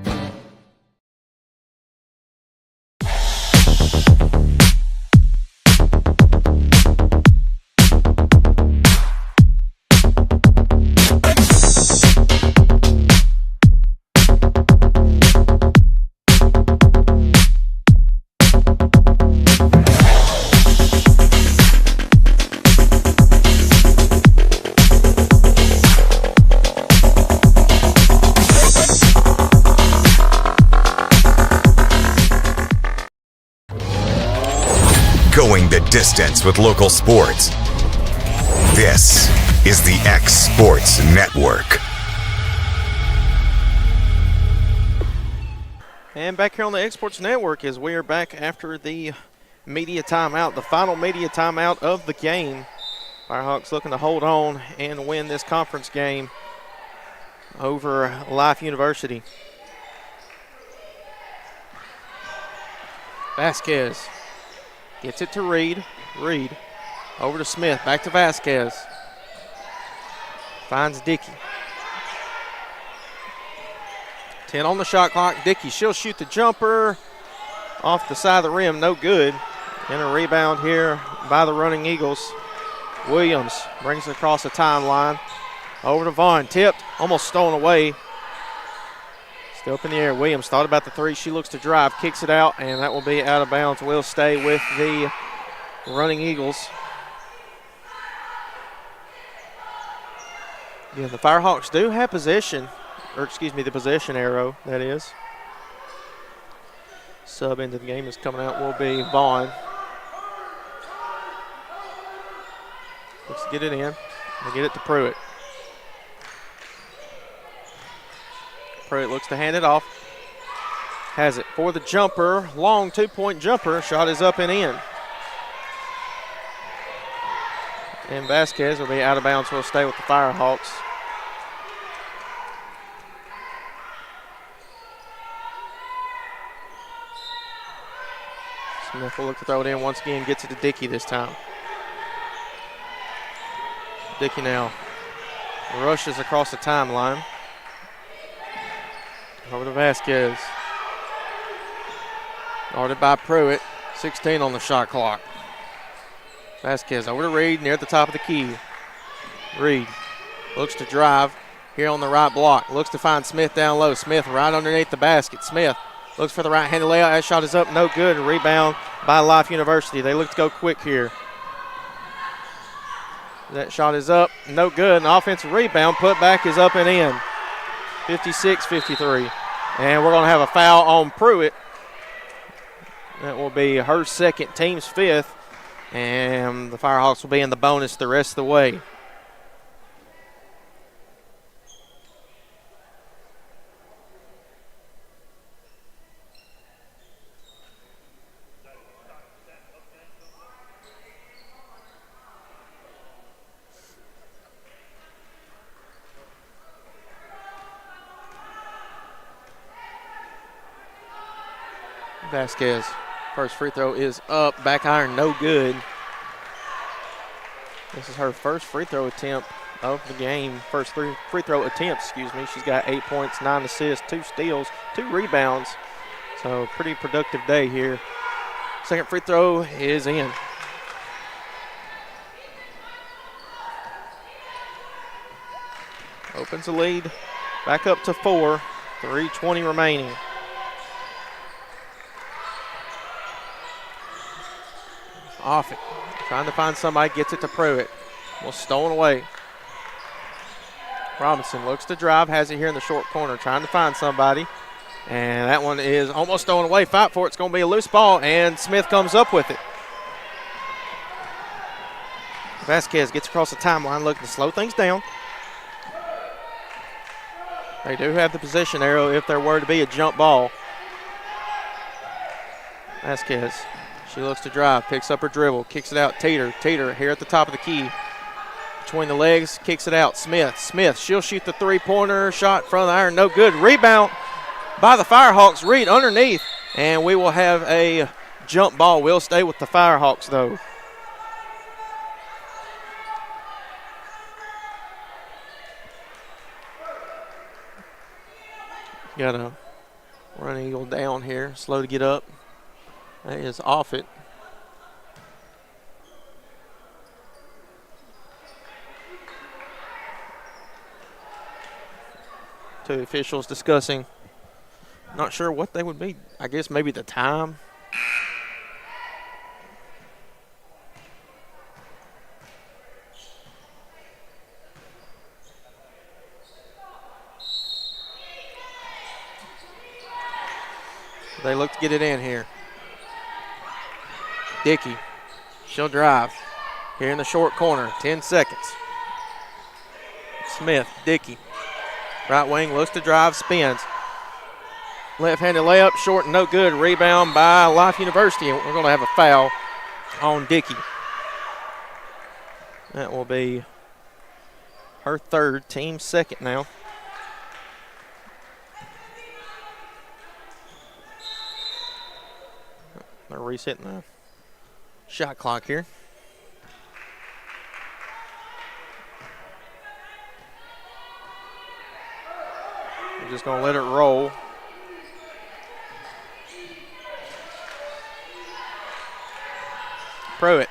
Going the distance with local sports. This is the X Sports Network. And back here on the Exports Network as we are back after the media timeout, the final media timeout of the game. Firehawks looking to hold on and win this conference game over Life University. Vasquez gets it to Reed. Reed over to Smith. Back to Vasquez. Finds Dickey. 10 on the shot clock. Dickey, she'll shoot the jumper off the side of the rim, no good. And a rebound here by the Running Eagles. Williams brings it across the timeline. Over to Vaughn, tipped, almost stolen away. Still up in the air. Williams thought about the three. She looks to drive, kicks it out, and that will be out of bounds. Will stay with the Running Eagles. Yeah, the Firehawks do have possession, or excuse me, the possession arrow, that is. Sub into the game is coming out will be Vaughn. Looks to get it in. They get it to Pruitt. Pruitt looks to hand it off. Has it for the jumper. Long two-point jumper. Shot is up and in. And Vasquez will be out of bounds. Will stay with the Firehawks. Smith will look to throw it in once again. Gets it to Dickey this time. Dickey now rushes across the timeline. Over to Vasquez. Guarded by Pruitt. 16 on the shot clock. Vasquez over to Reed near the top of the key. Reed looks to drive here on the right block. Looks to find Smith down low. Smith right underneath the basket. Smith looks for the right-handed layup. That shot is up, no good. A rebound by Life University. They look to go quick here. That shot is up, no good. An offensive rebound, put back is up and in. 56-53. And we're going to have a foul on Pruitt. That will be her second, team's fifth. And the Firehawks will be in the bonus the rest of the way. Vasquez, first free throw is up. Back iron, no good. This is her first free throw attempt of the game. First free throw attempt, excuse me. She's got 8 points, 9 assists, 2 steals, 2 rebounds. So pretty productive day here. Second free throw is in. Opens the lead back up to 4. 3:20 remaining. Off it. Trying to find somebody, gets it to Pruitt. Well, stolen away. Robinson looks to drive, has it here in the short corner, trying to find somebody. And that one is almost stolen away. Fight for it. It's going to be a loose ball, and Smith comes up with it. Vasquez gets across the timeline, looking to slow things down. They do have the possession arrow if there were to be a jump ball. Vasquez. She looks to drive, picks up her dribble, kicks it out. Teeter here at the top of the key. Between the legs, kicks it out. Smith, she'll shoot the three-pointer. Shot from the iron, no good. Rebound by the Firehawks. Reed underneath, and we will have a jump ball. We'll stay with the Firehawks, though. Got a Running Eagle down here, slow to get up. That is off it. Two officials discussing. Not sure what they would be. I guess maybe the time. They look to get it in here. Dickey, she'll drive here in the short corner, 10 seconds. Smith, Dickey, right wing, looks to drive, spins. Left-handed layup, short and no good. Rebound by Life University, and we're going to have a foul on Dickey. That will be her third, team second now. They're resetting the shot clock here. We're just going to let it roll. Pruitt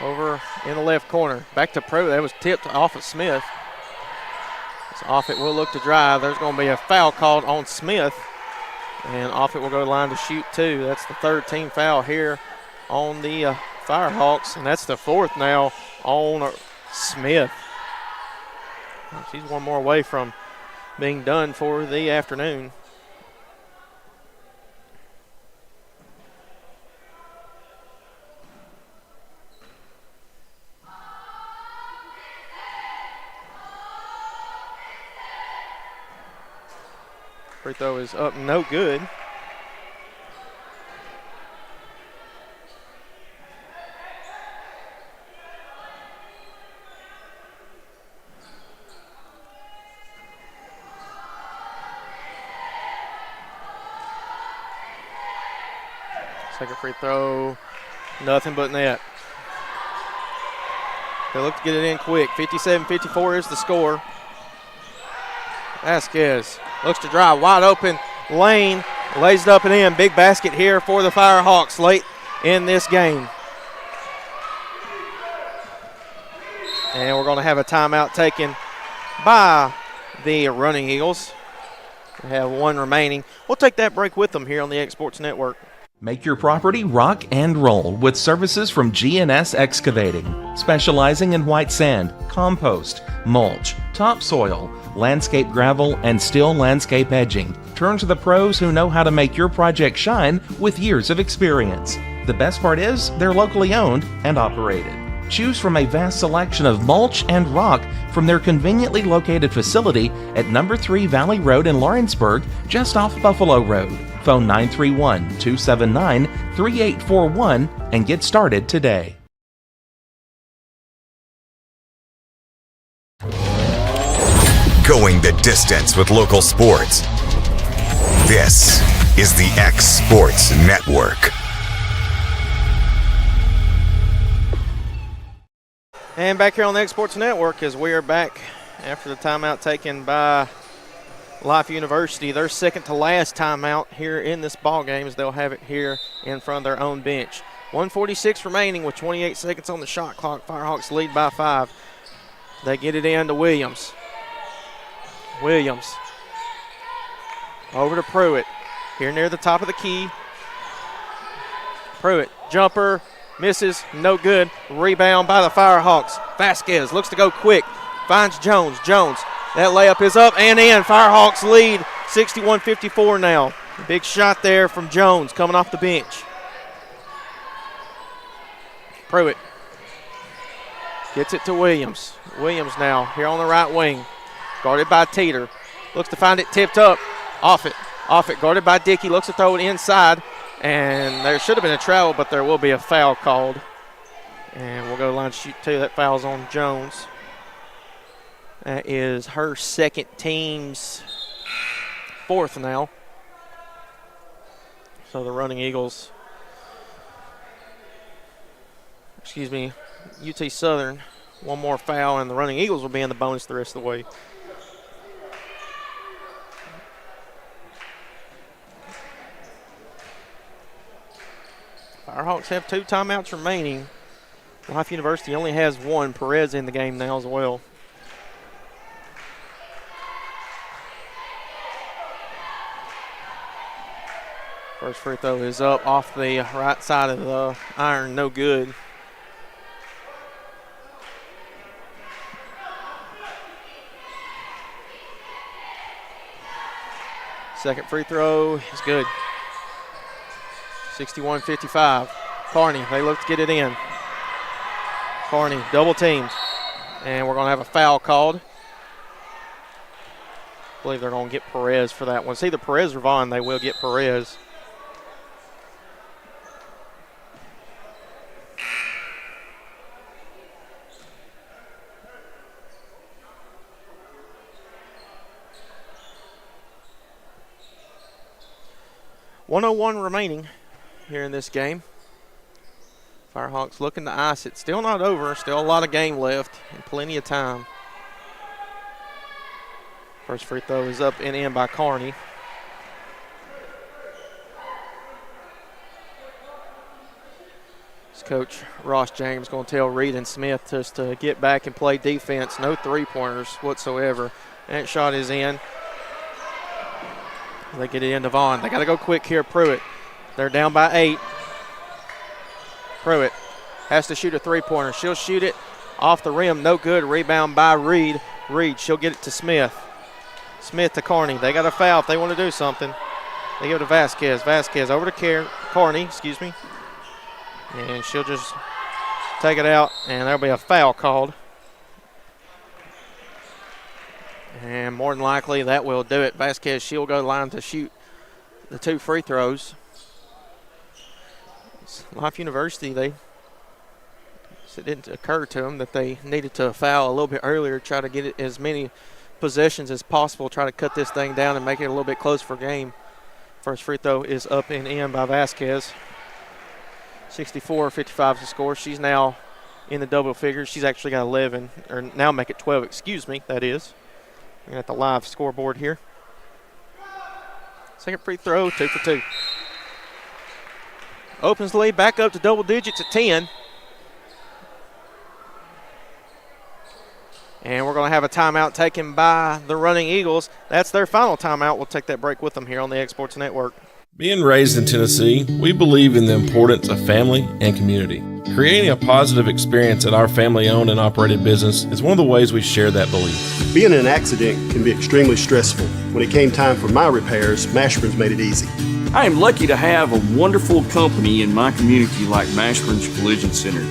over in the left corner. Back to Pruitt. That was tipped off of Smith. So Offit will look to drive. There's going to be a foul called on Smith. And Offit will go to the line to shoot two. That's the third team foul here on the Firehawks. And that's the fourth now on Smith. She's one more away from being done for the afternoon. Free throw is up, no good. Second free throw, nothing but net. They look to get it in quick. 57-54 is the score. Vasquez looks to drive, wide open lane, lays it up and in. Big basket here for the Firehawks late in this game. And we're going to have a timeout taken by the Running Eagles. We have one remaining. We'll take that break with them here on the X Sports Network. Make your property rock and roll with services from GNS Excavating, specializing in white sand, compost, mulch, topsoil, landscape gravel, and steel landscape edging. Turn to the pros who know how to make your project shine with years of experience. The best part is they're locally owned and operated. Choose from a vast selection of mulch and rock from their conveniently located facility at number 3 Valley Road in Lawrenceburg, just off Buffalo Road. Phone 931-279-3841 and get started today. Going the distance with local sports. This is the X Sports Network. And back here on the X Sports Network as we are back after the timeout taken by Life University. Their second to last timeout here in this ball game as they'll have it here in front of their own bench. 1:46 remaining with 28 seconds on the shot clock. Firehawks lead by 5. They get it in to Williams. Williams over to Pruitt here near the top of the key. Pruitt, jumper, misses, no good. Rebound by the Firehawks. Vasquez looks to go quick, finds Jones. Jones, that layup is up and in. Firehawks lead 61-54 now. Big shot there from Jones coming off the bench. Pruitt gets it to Williams. Williams now here on the right wing, guarded by Teeter. Looks to find it tipped up. Offit guarded by Dickey, looks to throw it inside. And there should have been a travel, but there will be a foul called. And we'll go line to shoot two. That foul's on Jones. That is her second, team's fourth now. So the Running Eagles, UT Southern, one more foul, and the Running Eagles will be in the bonus the rest of the way. Firehawks have 2 timeouts remaining. Life University only has 1. Perez in the game now as well. First free throw is up off the right side of the iron, no good. Second free throw is good. 61-55. Carney, they look to get it in. Carney double teamed. And we're going to have a foul called. I believe they're going to get Perez for that one. It's either Perez or Vaughn. They will get Perez. .101 remaining here in this game. Firehawks looking to ice it. Still not over. Still a lot of game left and plenty of time. First free throw is up and in by Kearney. Coach Ross James going to tell Reed and Smith just to get back and play defense. No three-pointers whatsoever. That shot is in. They get it into Vaughn. They got to go quick here, Pruitt. They're down by 8. Pruitt has to shoot a three-pointer. She'll shoot it off the rim. No good. Rebound by Reed. Reed, she'll get it to Smith. Smith to Kearney. They got a foul if they want to do something. They give it to Vasquez. Vasquez over to Kearney, excuse me. And she'll just take it out, and there'll be a foul called. And more than likely that will do it. Vasquez, she'll go to the line to shoot the 2 free throws. Life University, it didn't occur to them that they needed to foul a little bit earlier, try to get it as many possessions as possible, try to cut this thing down and make it a little bit closer for game. First free throw is up and in by Vasquez. 64-55 is the score. She's now in the double figures. She's actually got 11, or now make it 12, excuse me, that is. We're at the live scoreboard here. Second free throw, 2 for 2. Opens the lead back up to double digits at 10. And we're going to have a timeout taken by the Running Eagles. That's their final timeout. We'll take that break with them here on the Exports Network. Being raised in Tennessee, we believe in the importance of family and community. Creating a positive experience at our family-owned and operated business is one of the ways we share that belief. Being in an accident can be extremely stressful. When it came time for my repairs, Mashburn's made it easy. I am lucky to have a wonderful company in my community like Mashburn's Collision Center.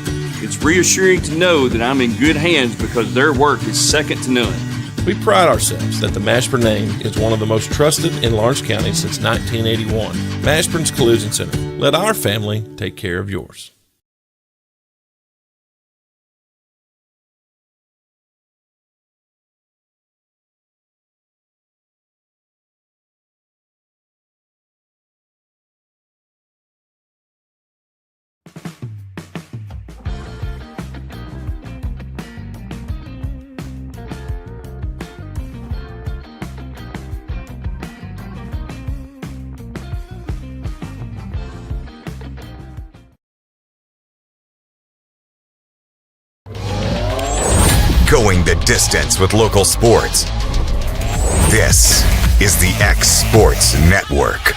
It's reassuring to know that I'm in good hands because their work is second to none. We pride ourselves that the Mashburn name is one of the most trusted in Lawrence County since 1981. Mashburn's Collision Center. Let our family take care of yours. Going the distance with local sports. This is the X Sports Network.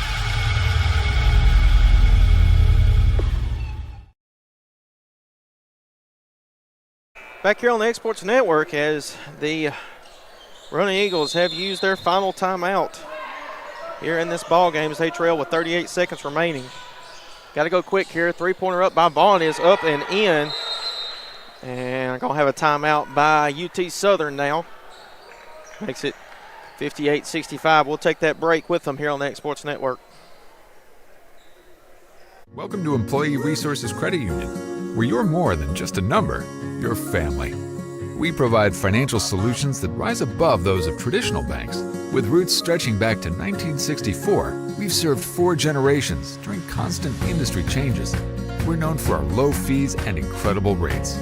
Back here on the X Sports Network as the Running Eagles have used their final timeout here in this ball game as they trail with 38 seconds remaining. Got to go quick here. Three-pointer up by Vaughn is up and in. And I'm going to have a timeout by UT Southern now. Makes it 58-65. We'll take that break with them here on the X Sports Network. Welcome to Employee Resources Credit Union, where you're more than just a number, you're family. We provide financial solutions that rise above those of traditional banks. With roots stretching back to 1964, we've served 4 generations during constant industry changes. We're known for our low fees and incredible rates.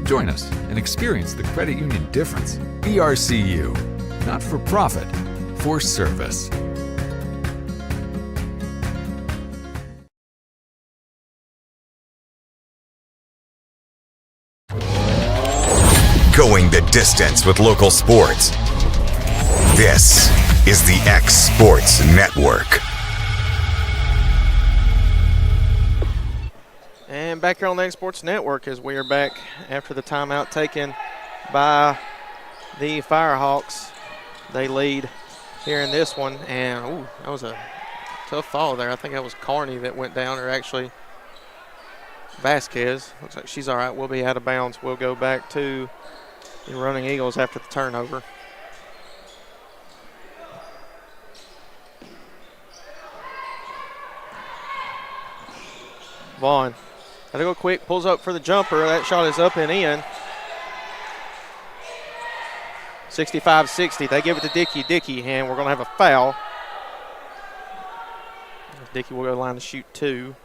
Join us and experience the credit union difference. ERCU, not for profit, for service. Going the distance with local sports. This is the X Sports Network. And back here on the X Sports Network as we are back after the timeout taken by the Firehawks. They lead here in this one. And, that was a tough fall there. I think that was Kearney that went down, or actually Vasquez. Looks like she's all right. We'll be out of bounds. We'll go back to the Running Eagles after the turnover. Vaughn. Got to go quick, pulls up for the jumper. That shot is up and in. 65-60. They give it to Dickey. Dickey, and we're going to have a foul. Dickey will go to the line to shoot 2.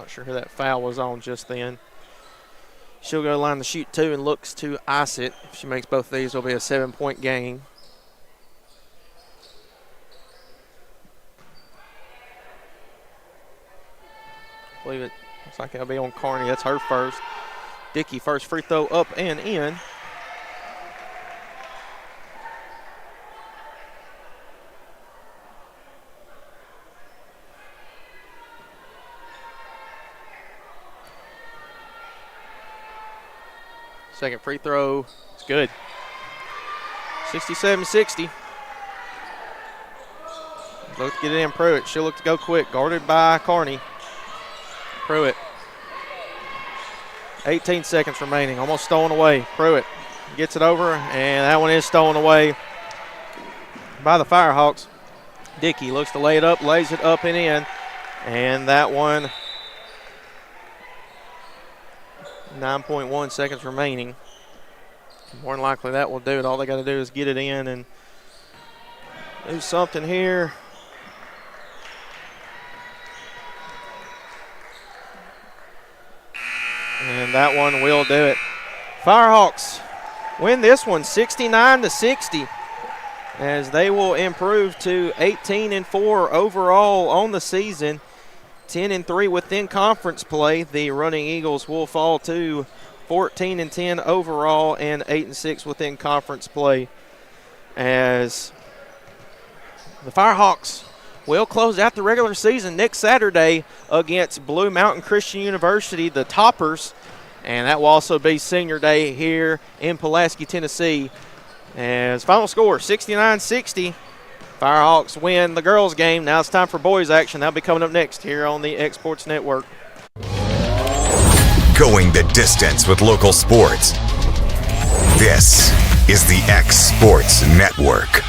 Not sure who that foul was on just then. She'll go to the line to shoot 2 and looks to ice it. If she makes both of these, it'll be a 7-point game. I believe it looks like it'll be on Carney. That's her first. Dickey, first free throw up and in. Second free throw, it's good. 67-60. Look to get it in Pruitt. She'll look to go quick. Guarded by Carney. Pruitt. 18 seconds remaining. Almost stolen away. Pruitt gets it over, and that one is stolen away by the Firehawks. Dickey looks to lay it up, lays it up and in. And that one, 9.1 seconds remaining. More than likely that will do it. All they got to do is get it in and do something here. And that one will do it. Firehawks win this one 69-60 as they will improve to 18-4 overall on the season. 10-3 within conference play. The Running Eagles will fall to 14-10 overall and 8-6 within conference play, as the Firehawks will close out the regular season next Saturday against Blue Mountain Christian University, the toppers, and that will also be senior day here in Pulaski, Tennessee. As final score 69-60. Firehawks win the girls game. Now it's time for boys action. That'll be coming up next here on the X Sports Network. Going the distance with local sports. This is the X Sports Network.